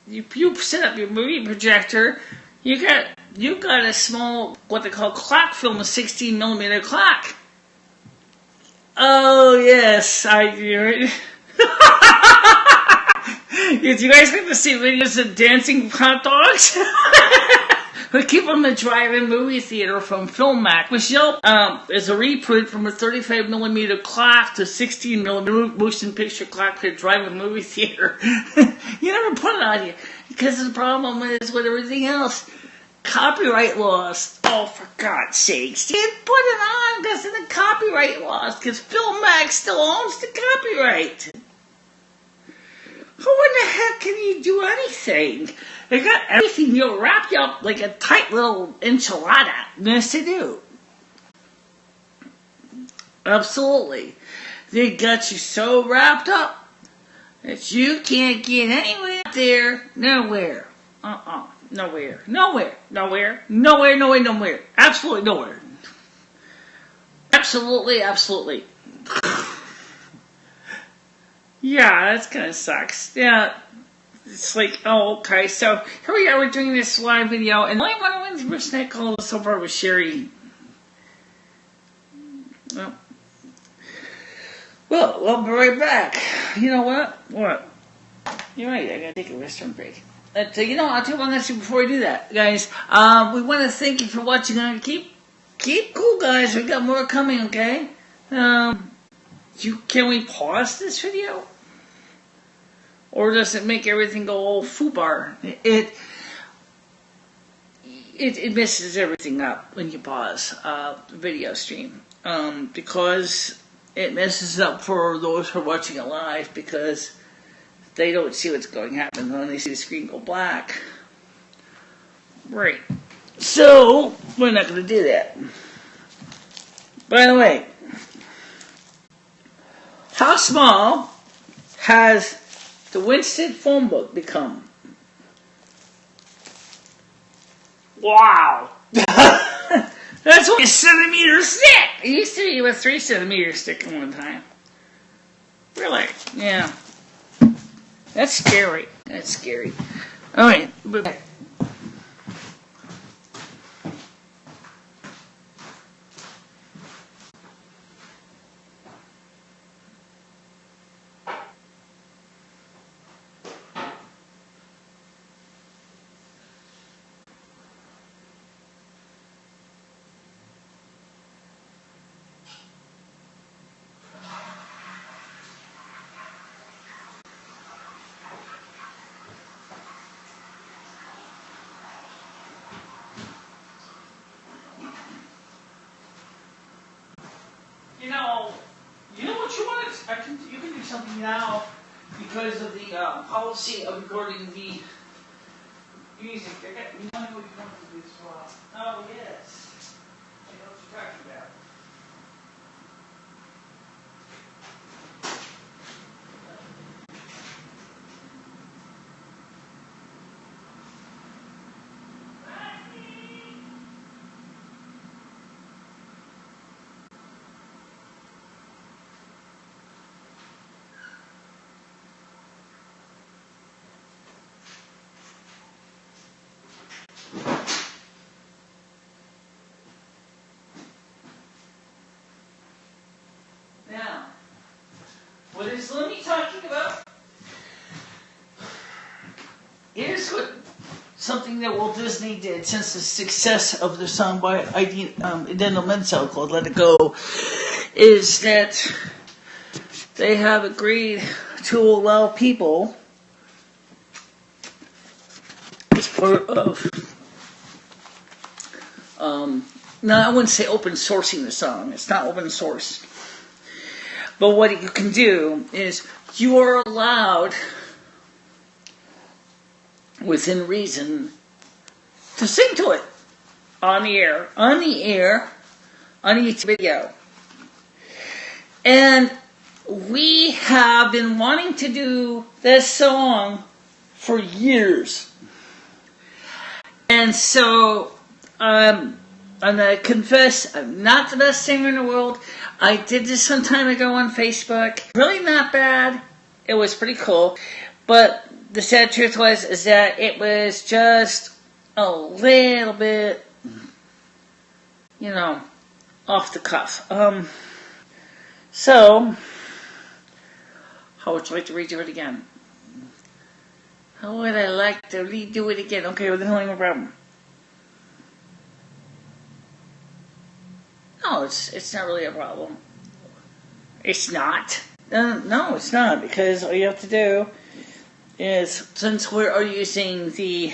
You set up your movie projector. You got a small, what they call clock film, a 16mm clock. Oh yes, I do. Did you guys get to see videos of dancing hot dogs? We keep them in the drive-in movie theater from Filmac. Michelle is a reprint from a 35mm clock to 16mm motion picture clock for a drive-in movie theater. You never put it on you because the problem is with everything else. Copyright laws. Oh, for God's sakes. You didn't put it on because of the copyright laws. Because Phil Max still owns the copyright. How in the heck can you do anything? They got everything. You'll wrap you up like a tight little enchilada. Yes, they do. Absolutely. They got you so wrapped up that you can't get anywhere there. Nowhere. Nowhere. Absolutely nowhere. Absolutely. Yeah, that kind of sucks. Yeah. It's like, oh, okay. So here we are. We're doing this live video. And the only one who wins that call so far was Sherry. Well, we'll be right back. You know what? What? You're right. I gotta take a restroom break. I'll tell you what I'm gonna do before we do that, guys. We want to thank you for watching. Keep cool, guys. We got more coming. Okay. Can we pause this video? Or does it make everything go all foobar? It messes everything up when you pause the video stream. Because it messes up for those who are watching it live because they don't see what's going to happen when they see the screen go black. Right. So, we're not going to do that. By the way, how small has the Winston phone book become? Wow. That's only a centimeter thick. It used to be a 3 centimeters thick at one time. Really? Yeah. That's scary. Alright, we're back. You know what you want to, you can do something now because of the policy of recording the music. You know what you want to do as well. Oh, yes. I know what you're talking about. Now, what is Looney talking about? Here's something that Walt Disney did since the success of the song by Idino Menzel called Let It Go, is that they have agreed to allow people as part of now I wouldn't say open sourcing the song. It's not open source. But what you can do is you are allowed, within reason, to sing to it on the air, on YouTube video. And we have been wanting to do this song for years. And so, I'm going to confess, I'm not the best singer in the world. I did this some time ago on Facebook. Really not bad. It was pretty cool. But the sad truth is that it was just a little bit, off the cuff. So, how would you like to redo it again? How would I like to redo it again? Okay, well, then no problem. No, it's not really a problem. It's not. No, it's not, because all you have to do is, since we are using the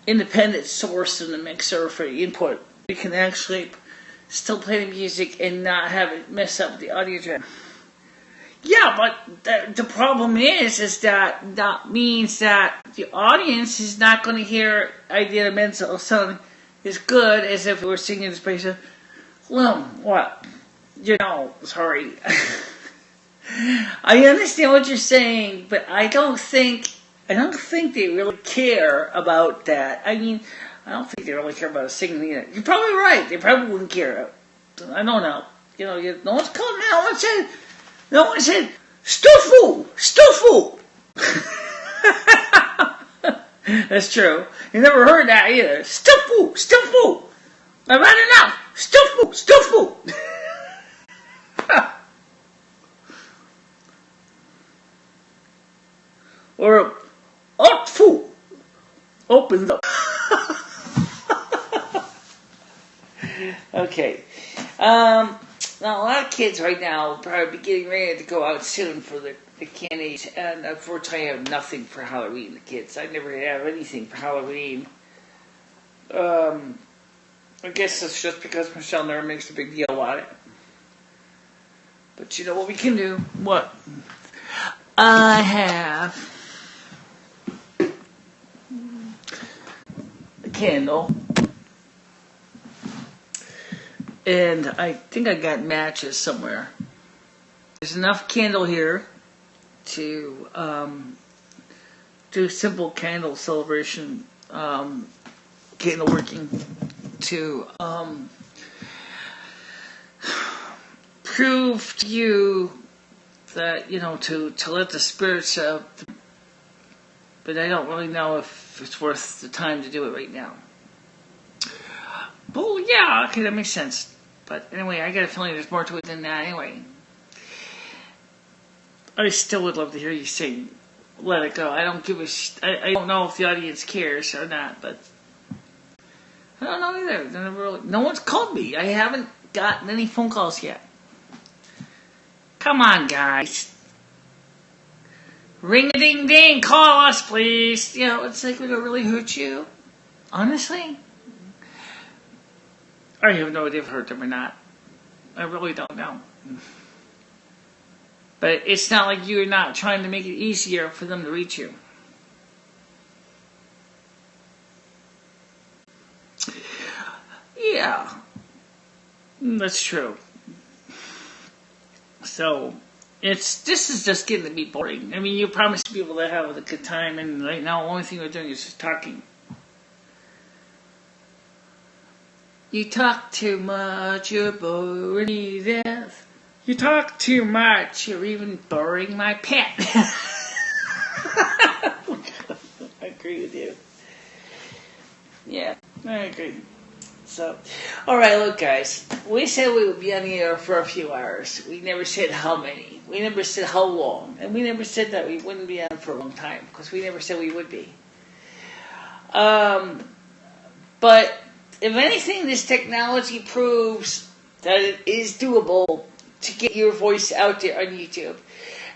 independent source in the mixer for the input. We can actually still play the music and not have it mess up the audio track. Yeah, but the problem is that means that the audience is not going to hear Idea Mental sound as good as if we were singing this place. Well, what? Sorry. I understand what you're saying, but I don't think they really care about that. I mean, I don't think they really care about us singing either. You're probably right. They probably wouldn't care. I don't know. No one's called me. No one said, Stufu! That's true. You never heard that either. Stufu! I've had enough! Stufu! Or, Otfu! Open up. Okay. Now, a lot of kids right now will probably be getting ready to go out soon for the candies, and unfortunately I have nothing for Halloween, the kids. I never have anything for Halloween. I guess it's just because Michelle never makes a big deal about it. But you know what we can do? What? I have a candle. And I think I got matches somewhere. There's enough candle here to do simple candle celebration, candle working, to prove to you that, to let the spirits out. But I don't really know if it's worth the time to do it right now. Well, yeah, okay, that makes sense. But anyway, I got a feeling there's more to it than that anyway. I still would love to hear you sing Let It Go. I don't don't know if the audience cares or not, but I don't know either. No one's called me. I haven't gotten any phone calls yet. Come on, guys. Ring-a-ding-ding, call us, please. It's like, would it really hurt you? Honestly? I have no idea if it hurt them or not. I really don't know. But it's not like you're not trying to make it easier for them to reach you. Yeah. That's true. So, this is just getting to be boring. I mean, you promised people to have a good time, and right now the only thing we're doing is just talking. You talk too much, you're boring me to death. You talk too much, you're even boring my pet. I agree with you. Yeah, I agree. So, alright, look guys, we said we would be on the air for a few hours. We never said how many. We never said how long. And we never said that we wouldn't be on for a long time, because we never said we would be. But if anything, this technology proves that it is doable to get your voice out there on YouTube.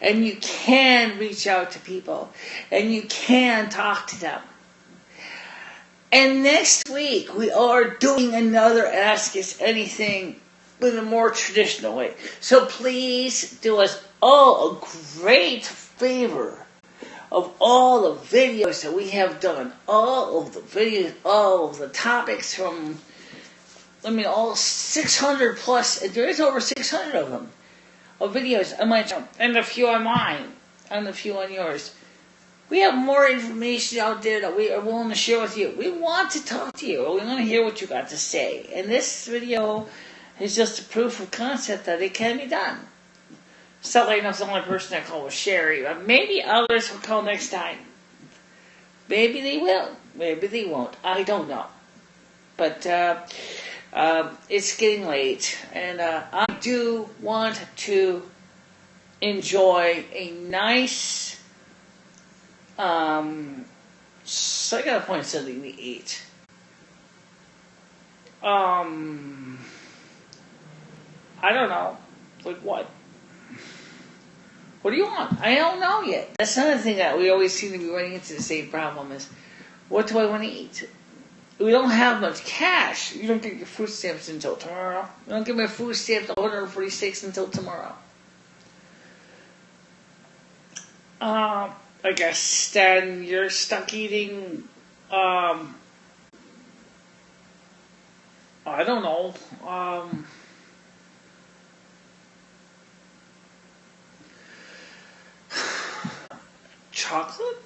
And you can reach out to people. And you can talk to them. And next week, we are doing another Ask Us Anything in a more traditional way. So please do us all a great favor of all the videos that we have done, all of the videos, all of the topics from, all 600 plus, there is over 600 of them, of videos on my channel, and a few on mine, and a few on yours. We have more information out there that we are willing to share with you. We want to talk to you. We want to hear what you got to say. And this video is just a proof of concept that it can be done. Sadly, I know the only person that called was Sherry, but maybe others will call next time. Maybe they will. Maybe they won't. I don't know. But it's getting late, and I do want to enjoy a nice. So I gotta find something to eat. I don't know. Like what? What do you want? I don't know yet. That's another thing that we always seem to be running into the same problem is, What do I want to eat? We don't have much cash. You don't get your food stamps until tomorrow. I don't get my food stamps 146 until tomorrow. I guess then you're stuck eating, I don't know, chocolate?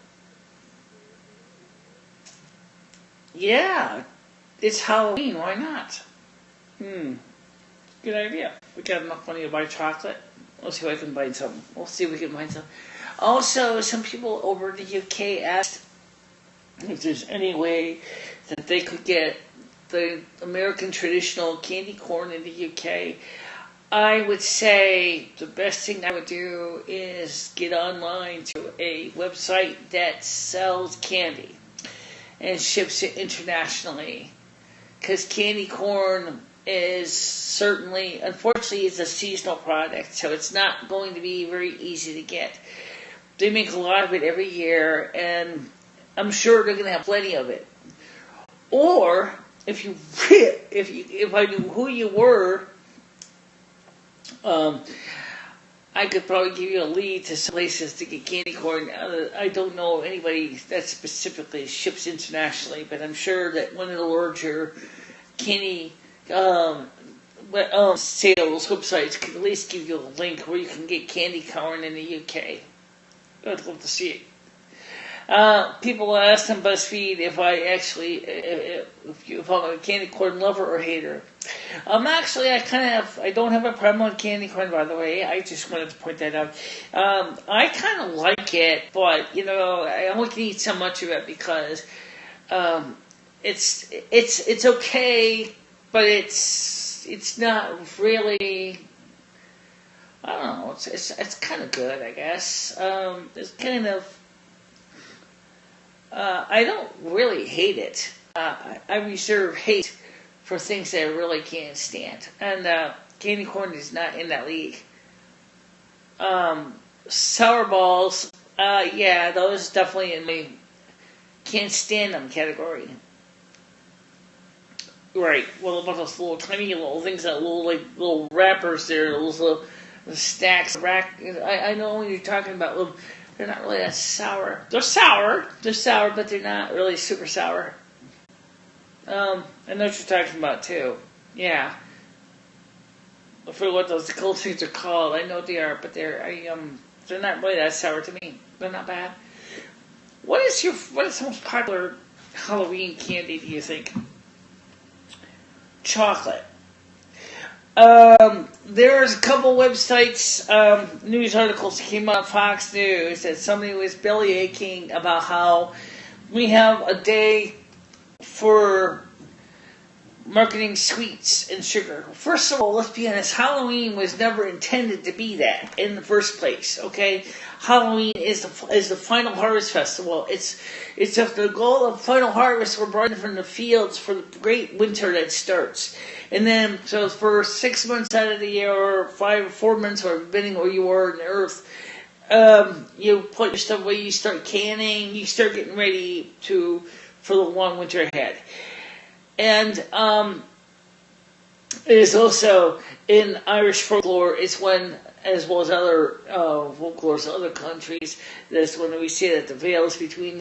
Yeah, it's Halloween, why not? Good idea. We got enough money to buy chocolate. We'll see if I can buy some. We'll see if we can find some. Also, some people over in the UK asked if there's any way that they could get the American traditional candy corn in the UK. I would say the best thing I would do is get online to a website that sells candy and ships it internationally. Because candy corn is certainly, unfortunately, it's a seasonal product, so it's not going to be very easy to get. They make a lot of it every year, and I'm sure they're going to have plenty of it. Or if I knew who you were, I could probably give you a lead to some places to get candy corn. I don't know anybody that specifically ships internationally, but I'm sure that one of the larger candy sales websites could at least give you a link where you can get candy corn in the UK. I'd love to see it. People ask on BuzzFeed if I'm a candy corn lover or hater. Actually, I don't have a problem with candy corn, by the way. I just wanted to point that out. I kind of like it, but, I only can eat so much of it because, it's okay, but it's not really, I don't know, it's kind of good, I guess. It's kind of, I don't really hate it. I reserve hate for things that I really can't stand. And candy corn is not in that league. Sour balls, yeah, those definitely in my can't stand them category. Right. Well, about those little tiny little things, that little wrappers there, those little stacks, I know what you're talking about. Well, they're not really that sour. They're sour, but they're not really super sour. I know what you're talking about too. Yeah. I forget what those cold things are called. I know what they are, but they're not really that sour to me. They're not bad. What is the most popular Halloween candy, do you think? Chocolate. There's a couple websites, news articles came on Fox News that somebody was belly aching about how we have a day for marketing sweets and sugar. First of all, let's be honest, Halloween was never intended to be that in the first place, okay? Halloween is the final harvest festival. It's just the goal of final harvest. We're brought in from the fields for the great winter that starts. And then, so for 6 months out of the year, or 4 months, or depending where you are on the earth, you put your stuff away, you start canning, you start getting ready for the long winter ahead. And it is also in Irish folklore, it's when, as well as other folklores in other countries, that's when we say that the veils between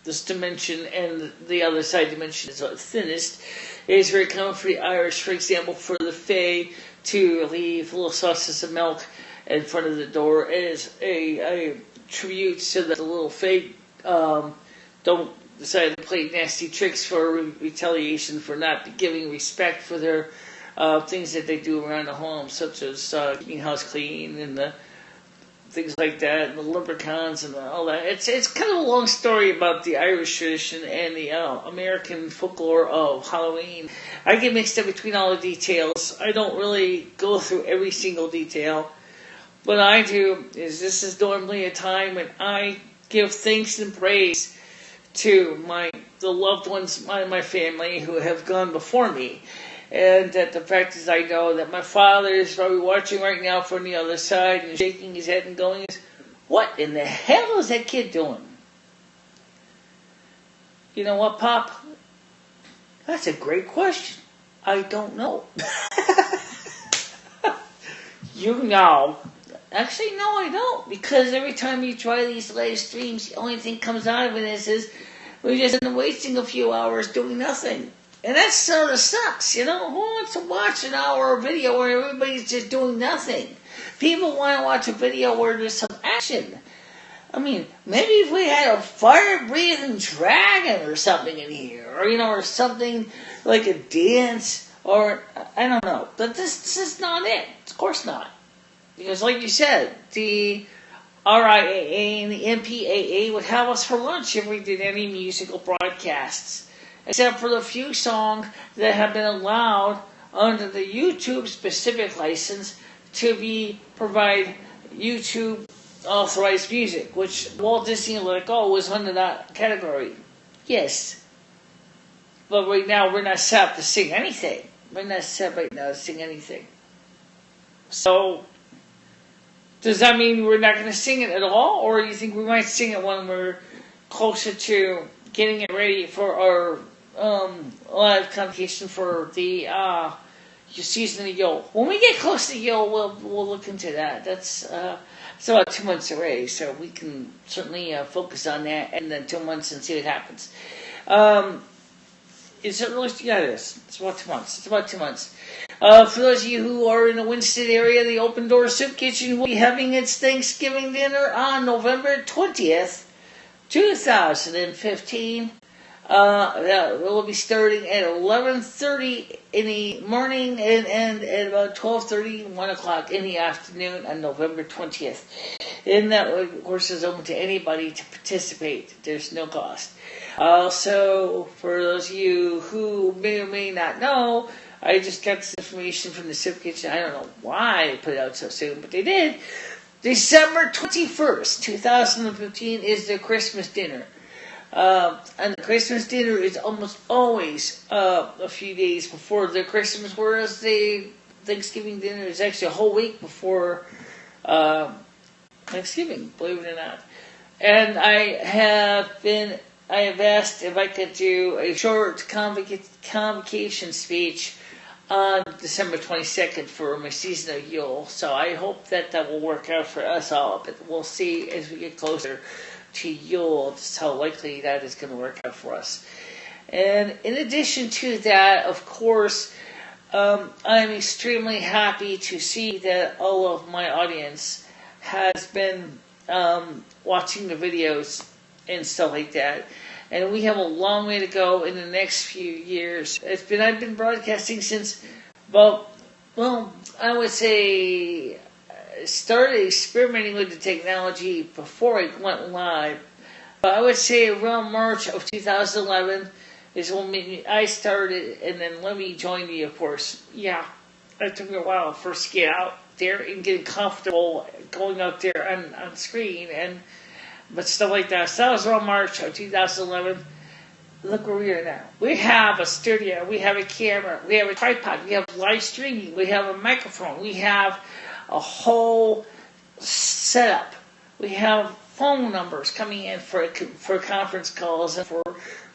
this dimension and the other side dimension is the thinnest. It is very common for the Irish, for example, for the Fae to leave little saucers of milk in front of the door as a tribute so that the little Fae don't decide to play nasty tricks for retaliation for not giving respect for their things that they do around the home, such as keeping house clean and the things like that, and the leprechauns and all that. It's kind of a long story about the Irish tradition and the American folklore of Halloween. I get mixed up between all the details. I don't really go through every single detail. What I do is, this is normally a time when I give thanks and praise to the loved ones in my family who have gone before me. And that the fact is, I know that my father is probably watching right now from the other side and shaking his head and going, what in the hell is that kid doing? You know what, Pop? That's a great question. I don't know. You know. Actually, no, I don't. Because every time you try these live streams, the only thing comes out of it is we're just wasting a few hours doing nothing. And that sort of sucks, you know? Who wants to watch an hour of video where everybody's just doing nothing? People want to watch a video where there's some action. I mean, maybe if we had a fire-breathing dragon or something in here, or, or something like a dance, or, I don't know. But this is not it. Of course not. Because like you said, the RIAA and the MPAA would have us for lunch if we did any musical broadcasts. Except for the few songs that have been allowed under the YouTube specific license to provide YouTube authorized music, which Walt Disney Let It Go was under that category. Yes. But right now we're not set up to sing anything. We're not set right now to sing anything. So, does that mean we're not going to sing it at all? Or do you think we might sing it when we're closer to getting it ready for our live convocation for the season of Yule? When we get close to Yule, we'll look into that. That's it's about 2 months away, so we can certainly focus on that in then 2 months and see what happens. Is it really? Yeah, it is. It's about 2 months. For those of you who are in the Winston area, the Open Door Soup Kitchen will be having its Thanksgiving dinner on November 20th, 2015. That will be starting at 11:30 in the morning and end at about 12:30, 1 o'clock in the afternoon on November 20th. And that, of course, is open to anybody to participate. There's no cost. Also, for those of you who may or may not know, I just got this information from the Soup Kitchen. I don't know why they put it out so soon, but they did. December 21st, 2015 is the Christmas dinner. And the Christmas dinner is almost always a few days before the Christmas, whereas the Thanksgiving dinner is actually a whole week before Thanksgiving, believe it or not. And I have asked if I could do a short convocation speech on December 22nd for my season of Yule. So I hope that will work out for us all, but we'll see as we get closer to Yule just how likely that is going to work out for us. And in addition to that, of course, I'm extremely happy to see that all of my audience has been watching the videos and stuff like that. And we have a long way to go in the next few years. I've been broadcasting since, I would say started experimenting with the technology before it went live. But I would say around March of 2011 is when I started, and then Lemmy joined me, of course. Yeah, it took me a while to first get out there and get comfortable going out there on screen but stuff like that. So that was around March of 2011. Look where we are now. We have a studio, we have a camera, we have a tripod, we have live streaming, we have a microphone, we have a whole setup. We have phone numbers coming in for conference calls and for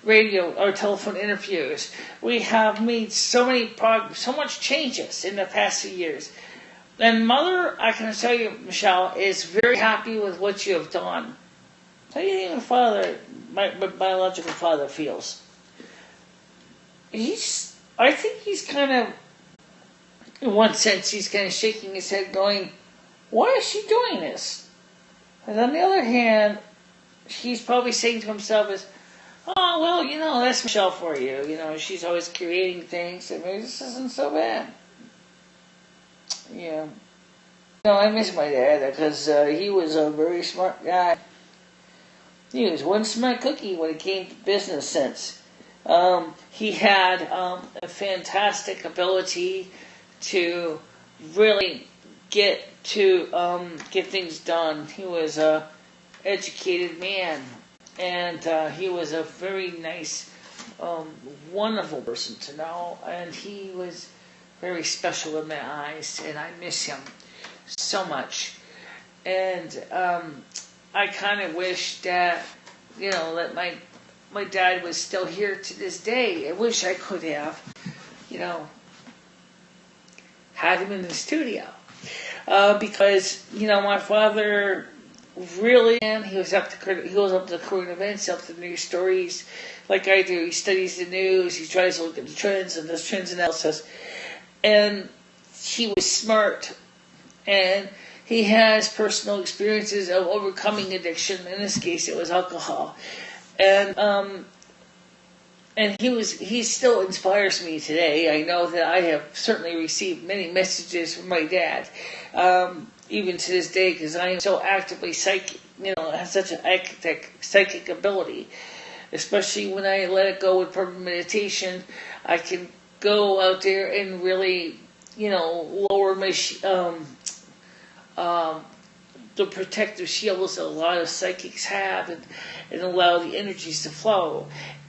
radio or telephone interviews. We have made so much changes in the past few years. And Mother, I can tell you, Michelle, is very happy with what you have done. How do you think my biological father feels? I think he's kind of, in one sense, he's kind of shaking his head going, why is she doing this? And on the other hand, he's probably saying to himself oh, well, that's Michelle for you. She's always creating things. I mean, this isn't so bad. Yeah. I miss my dad because he was a very smart guy. He was one smart cookie when it came to business sense. He had a fantastic ability to really get things done. He was a educated man, and he was a very nice, wonderful person to know, and he was very special in my eyes, and I miss him so much. And I kind of wish that, that my dad was still here to this day. I wish I could have, had him in the studio. Because, my father really, he was up to current events, up to news stories, like I do. He studies the news, he tries to look at the trends and does trends analysis. And he was smart, and he has personal experiences of overcoming addiction. In this case, it was alcohol. And he still inspires me today. I know that I have certainly received many messages from my dad, even to this day, because I am so actively psychic, have such an psychic ability. Especially when I let it go with perfect meditation, I can go out there and really, lower my the protective shields that a lot of psychics have, and allow the energies to flow.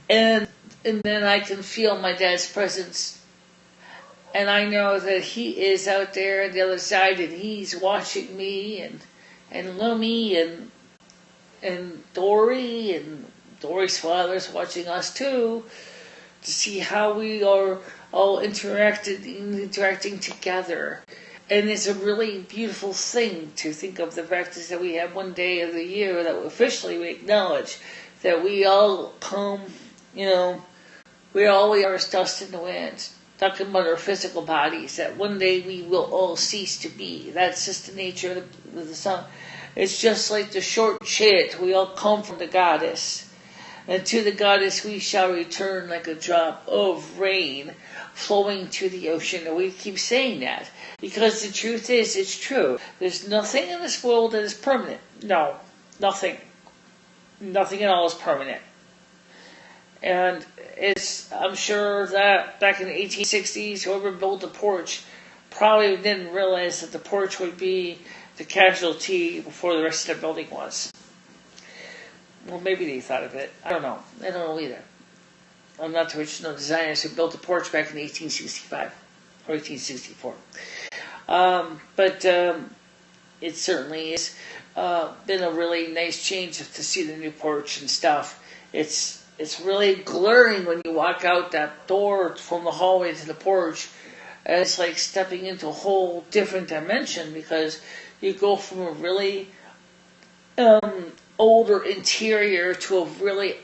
And then I can feel my dad's presence. And I know that he is out there on the other side, and he's watching me, and Lummy, and Dory, and Dory's father's watching us too, to see how we are all interacting together. And it's a really beautiful thing to think of the fact is that we have one day of the year that officially we acknowledge that we all come, we are as dust in the wind. Talking about our physical bodies, that one day we will all cease to be. That's just the nature of the sun. It's just like the short chant, we all come from the goddess. And to the goddess we shall return like a drop of rain flowing to the ocean. And we keep saying that because the truth is, it's true. There's nothing in this world that is permanent. No, nothing. Nothing at all is permanent. And I'm sure that back in the 1860s, whoever built the porch probably didn't realize that the porch would be the casualty before the rest of the building was. Well, maybe they thought of it. I don't know. I don't know either. I'm not the original designers who built the porch back in 1865 or 1864. But it certainly has been a really nice change to see the new porch and stuff. It's really glaring when you walk out that door from the hallway to the porch. And it's like stepping into a whole different dimension because you go from a really older interior to a really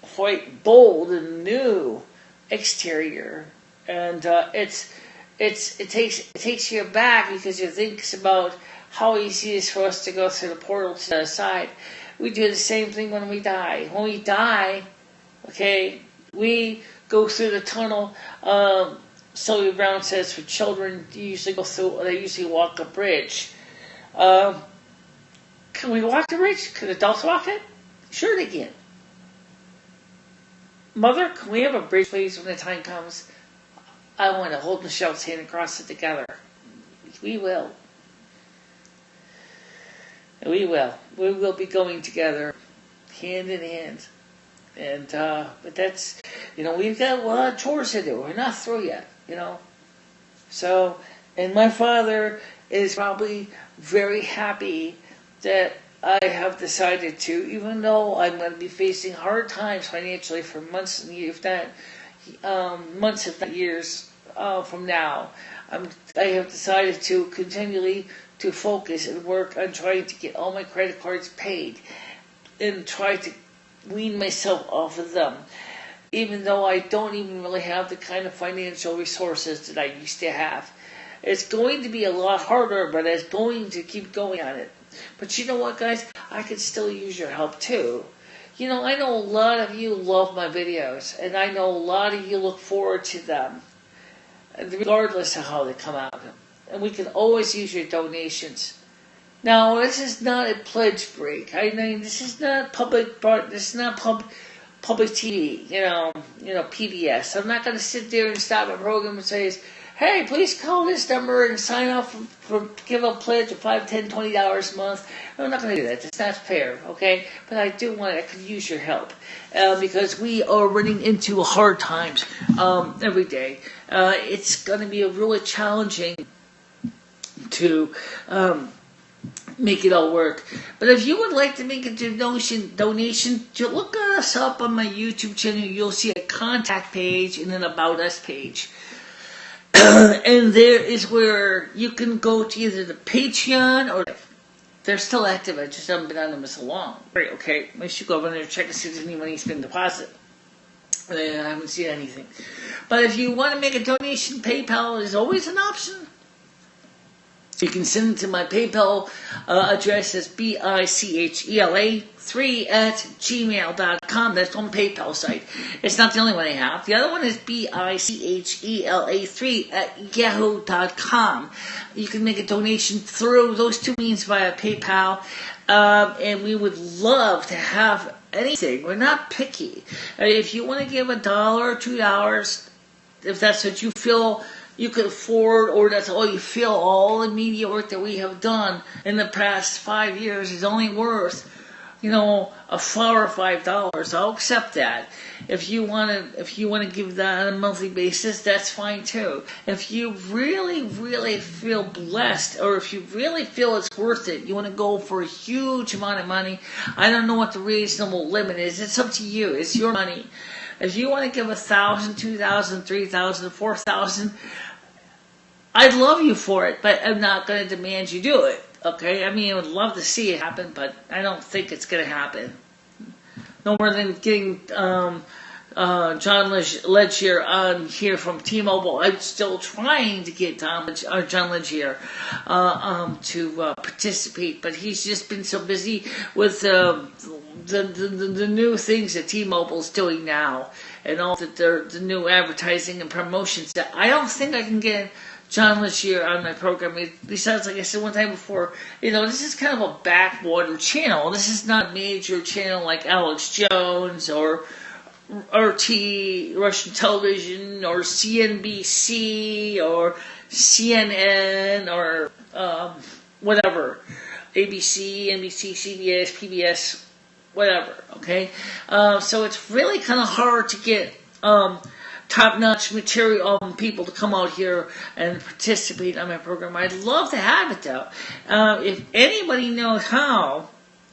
quite bold and new exterior. And it takes you back because you think about how easy it is for us to go through the portal to the side. We do the same thing when we die. When we die, we go through the tunnel. Sylvia Brown says for children, they usually walk a bridge. Can we walk the bridge? Can adults walk it? Sure they can. Mother, can we have a bridge, please, when the time comes? I want to hold Michelle's hand and cross it together. We will. We will. We will be going together, hand in hand. And, but that's, we've got a lot of chores to do. We're not through yet, So, and my father is probably very happy that I have decided to, even though I'm going to be facing hard times financially for months and years, months if not years from now. I have decided to continually to focus and work on trying to get all my credit cards paid and try to wean myself off of them, even though I don't even really have the kind of financial resources that I used to have. It's going to be a lot harder, but I'm going to keep going on it. But you know what, guys? I could still use your help too. I know a lot of you love my videos, and I know a lot of you look forward to them, regardless of how they come out. And we can always use your donations. Now, this is not a pledge break. I mean, this is not public TV, PBS. I'm not going to sit there and stop a program and say, hey, please call this number and sign up for give a pledge of $5, $10, $20 a month. I'm not going to do that. It's not fair, okay? But I could use your help because we are running into hard times every day. It's going to be really challenging to make it all work. But if you would like to make a donation, look us up on my YouTube channel. You'll see a contact page and an about us page. And there is where you can go to either the Patreon or they're still active. I just haven't been on them so long. Great, okay. I should go over there and check and see if there's any money's been deposited. I haven't seen anything. But if you want to make a donation, PayPal is always an option. You can send it to my PayPal address as BICHELA3@gmail.com. That's on PayPal site. It's not the only one I have. The other one is BICHELA3@yahoo.com. You can make a donation through those two means via PayPal. And we would love to have anything. We're not picky. If you want to give $1 or $2, if that's what you feel you could afford, or that's all you feel, all the media work that we have done in the past 5 years is only worth, $4 or $5. I'll accept that. If you want to give that on a monthly basis, that's fine too. If you really, really feel blessed, or if you really feel it's worth it, you want to go for a huge amount of money, I don't know what the reasonable limit is. It's up to you. It's your money. If you want to give 1,000, 2,000, 3,000, 4,000, I'd love you for it, but I'm not going to demand you do it. Okay? I mean, I would love to see it happen, but I don't think it's going to happen. No more than getting John Legier on here from T-Mobile. I'm still trying to get John Legier to participate, but he's just been so busy with the new things that T-Mobile's doing now, and all the new advertising and promotions that I don't think I can get John Legier on my program. Besides, like I said one time before, this is kind of a backwater channel. This is not a major channel like Alex Jones or RT, Russian television, or CNBC, or CNN, or whatever. ABC, NBC, CBS, PBS, whatever, okay? So it's really kind of hard to get top-notch material on people to come out here and participate on my program. I'd love to have it, though. If anybody knows how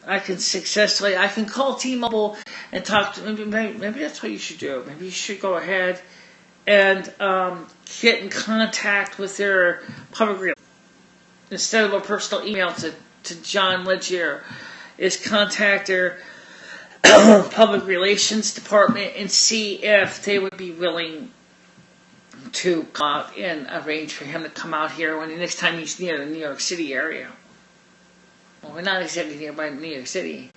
I can call T-Mobile and talk to them. Maybe that's what you should do. Maybe you should go ahead and get in contact with their public relations. Instead of a personal email to John Legier, is contact their public relations department and see if they would be willing to come out and arrange for him to come out here when the next time he's near the New York City area. Well, we're not exactly nearby New York City.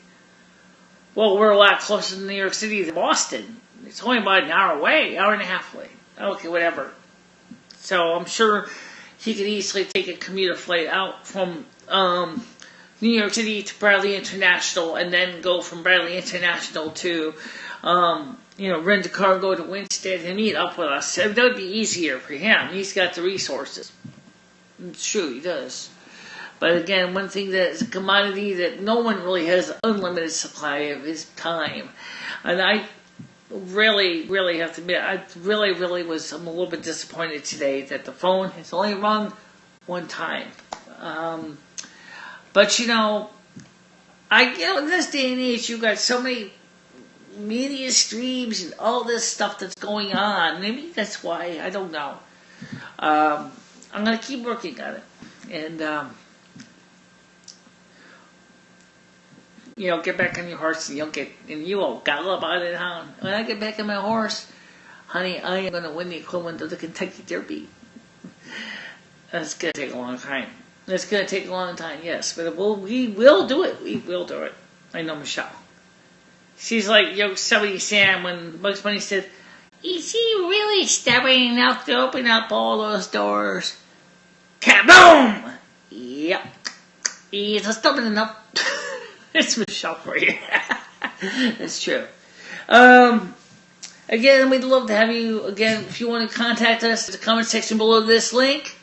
Well, we're a lot closer to New York City than Boston. It's only about an hour away, hour and a half away. Okay, whatever. So I'm sure he could easily take a commuter flight out from New York City to Bradley International, and then go from Bradley International to, rent a car and go to Winsted and meet up with us. That would be easier for him. He's got the resources. It's true, he does. But again, one thing that is a commodity that no one really has unlimited supply of is time. And I really, really have to admit, I'm a little bit disappointed today that the phone has only rung one time. But in this day and age, you've got so many media streams and all this stuff that's going on. Maybe that's why, I don't know. I'm going to keep working on it. And, get back on your horse and you will gallop about it, huh? When I get back on my horse, honey, I am going to win the equivalent of the Kentucky Derby. That's going to take a long time. It's going to take a long time, yes, but we will do it. We will do it. I know Michelle. She's like Yosemite Sam when Bugs Bunny said, "Is he really stubborn enough to open up all those doors?" Kaboom! Yep. He's stubborn enough. It's Michelle for you. That's true. Again, we'd love to have you. Again, if you want to contact us, there's a comment section below this link.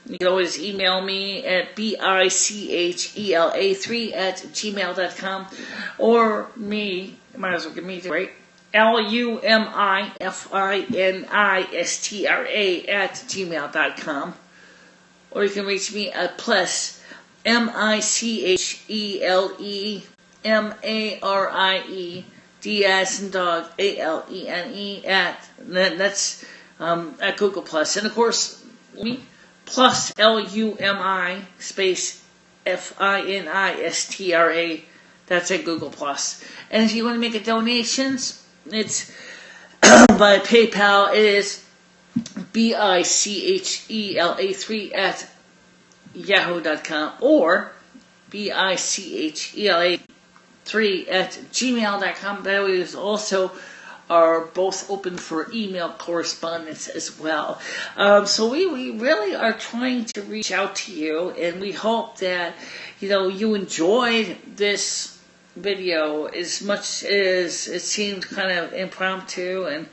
You can always email me at BICHELA3@gmail.com, or me, might as well give me, right? LUMIFINISTRA@gmail.com, or you can reach me at +8 MicheleMarieDalene as in dog ALENE that's at Google Plus, and of course plus LUMI space FINISTRA, that's at Google Plus. And if you want to make a donations, it's by PayPal. It is BICHELA3 at yahoo.com or BICHELA3 at gmail.com. That is also are both open for email correspondence as well. So we really are trying to reach out to you, and we hope that you enjoyed this video as much as it seemed kind of impromptu and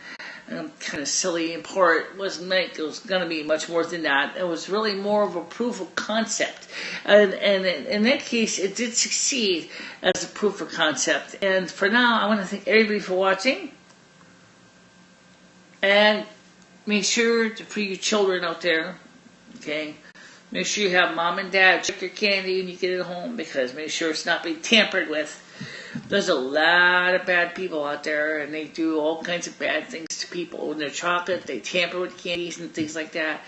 kind of silly. In part, it was going to be much more than that. It was really more of a proof of concept, and in that case, it did succeed as a proof of concept. And for now, I want to thank everybody for watching. And make sure for your children out there, okay, make sure you have mom and dad check your candy when you get it home, because make sure it's not being tampered with. There's a lot of bad people out there, and they do all kinds of bad things to people. When they're chocolate, they tamper with candies and things like that.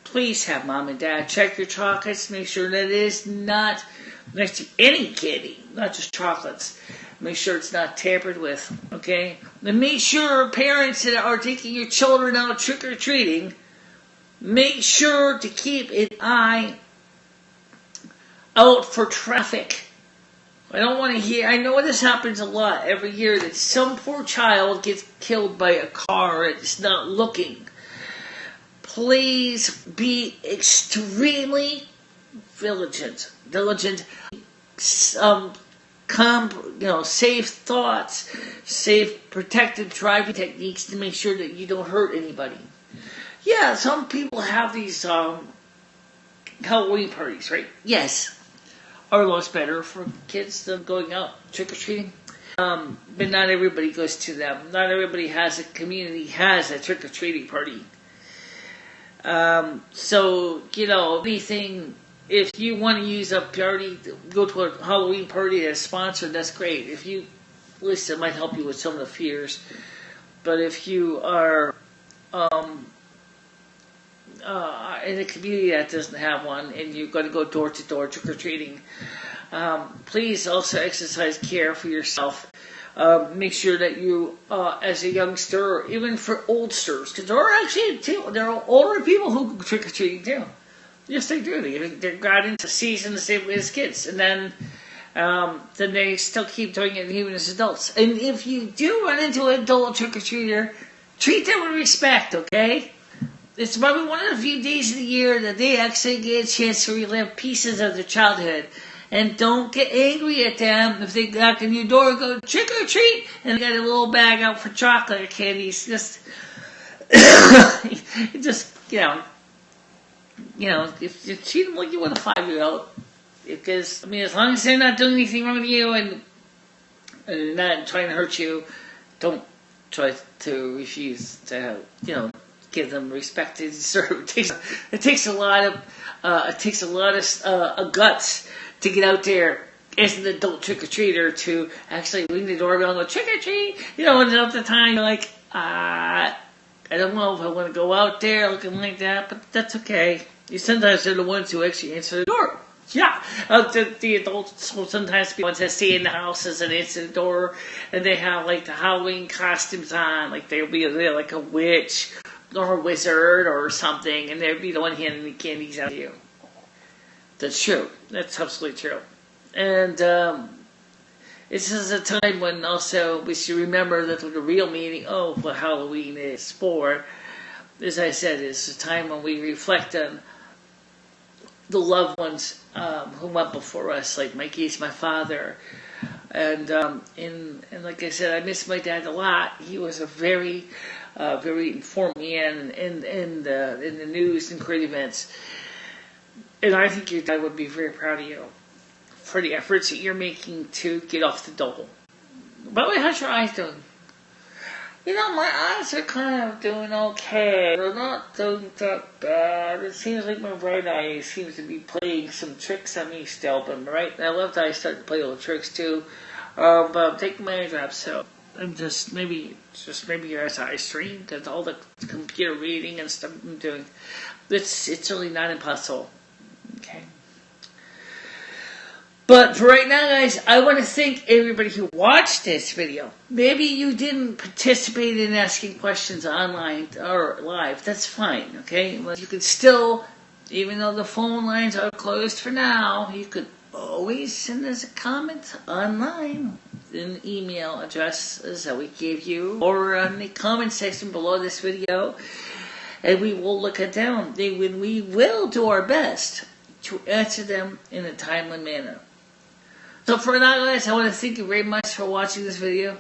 Please have mom and dad check your chocolates. Make sure that it is not next to any candy, not just chocolates. Make sure it's not tampered with, okay? And make sure parents that are taking your children out trick-or-treating, make sure to keep an eye out for traffic. I don't want to hear, I know this happens a lot every year, that some poor child gets killed by a car and it's not looking. Please be extremely diligent, safe thoughts, safe protective driving techniques to make sure that you don't hurt anybody. Yeah, some people have these Halloween parties, right? Yes, are much better for kids than going out trick-or-treating. But not everybody goes to them. Not everybody has a community, has a trick-or-treating party. So, anything, if you want to use a party, go to a Halloween party that's sponsored, that's great. If you, at least it might help you with some of the fears. But if you are in a community that doesn't have one, and you're going to go door to door trick-or-treating, please also exercise care for yourself. Make sure that you, as a youngster, or even for oldsters, because there are older people who go trick-or-treating too. Yes, they do. They got into season the same way as kids, and then they still keep doing it even as adults. And if you do run into an adult trick-or-treater, treat them with respect, okay? It's probably one of the few days of the year that they actually get a chance to relive pieces of their childhood. And don't get angry at them if they knock on your door and go trick or treat and they got a little bag out for chocolate or candies. Just if you treat them like you want a 5-year-old, because as long as they're not doing anything wrong with you and they're not trying to hurt you, don't try to refuse to give them respect they deserve. It takes a lot of guts to get out there as an adult trick-or-treater to actually ring the doorbell and go trick-or-treat. And at the time you're like, I don't know if I want to go out there looking like that, but that's okay. Sometimes they're the ones who actually answer the door. Yeah, the adults will sometimes be the ones that stay in the houses and answer the door, and they have like the Halloween costumes on, like they'll be there like a witch or a wizard or something, and they'll be the one handing the candies out to you. That's true. That's absolutely true. And this is a time when also we should remember that the real meaning of what Halloween is for, as I said, is a time when we reflect on the loved ones who went before us, like my case, my father. And like I said, I miss my dad a lot. He was a very informed man in the news and current events. And I think your dad would be very proud of you for the efforts that you're making to get off the dole. By the way, how's your eyes doing? You know, my eyes are kind of doing okay. They're not doing that bad. It seems like my right eye seems to be playing some tricks on me still, but my left eye is starting to play little tricks too. But I'm taking my eye drops, so I'm maybe your eye strain. That's all the computer reading and stuff I'm doing. It's really not impossible. Okay. But for right now, guys, I want to thank everybody who watched this video. Maybe you didn't participate in asking questions online or live. That's fine, okay? But you can still, even though the phone lines are closed for now, you could always send us a comment online in the email addresses that we gave you or on the comment section below this video. And we will look at them. We will do our best to answer them in a timely manner. So for now, guys, I want to thank you very much for watching this video.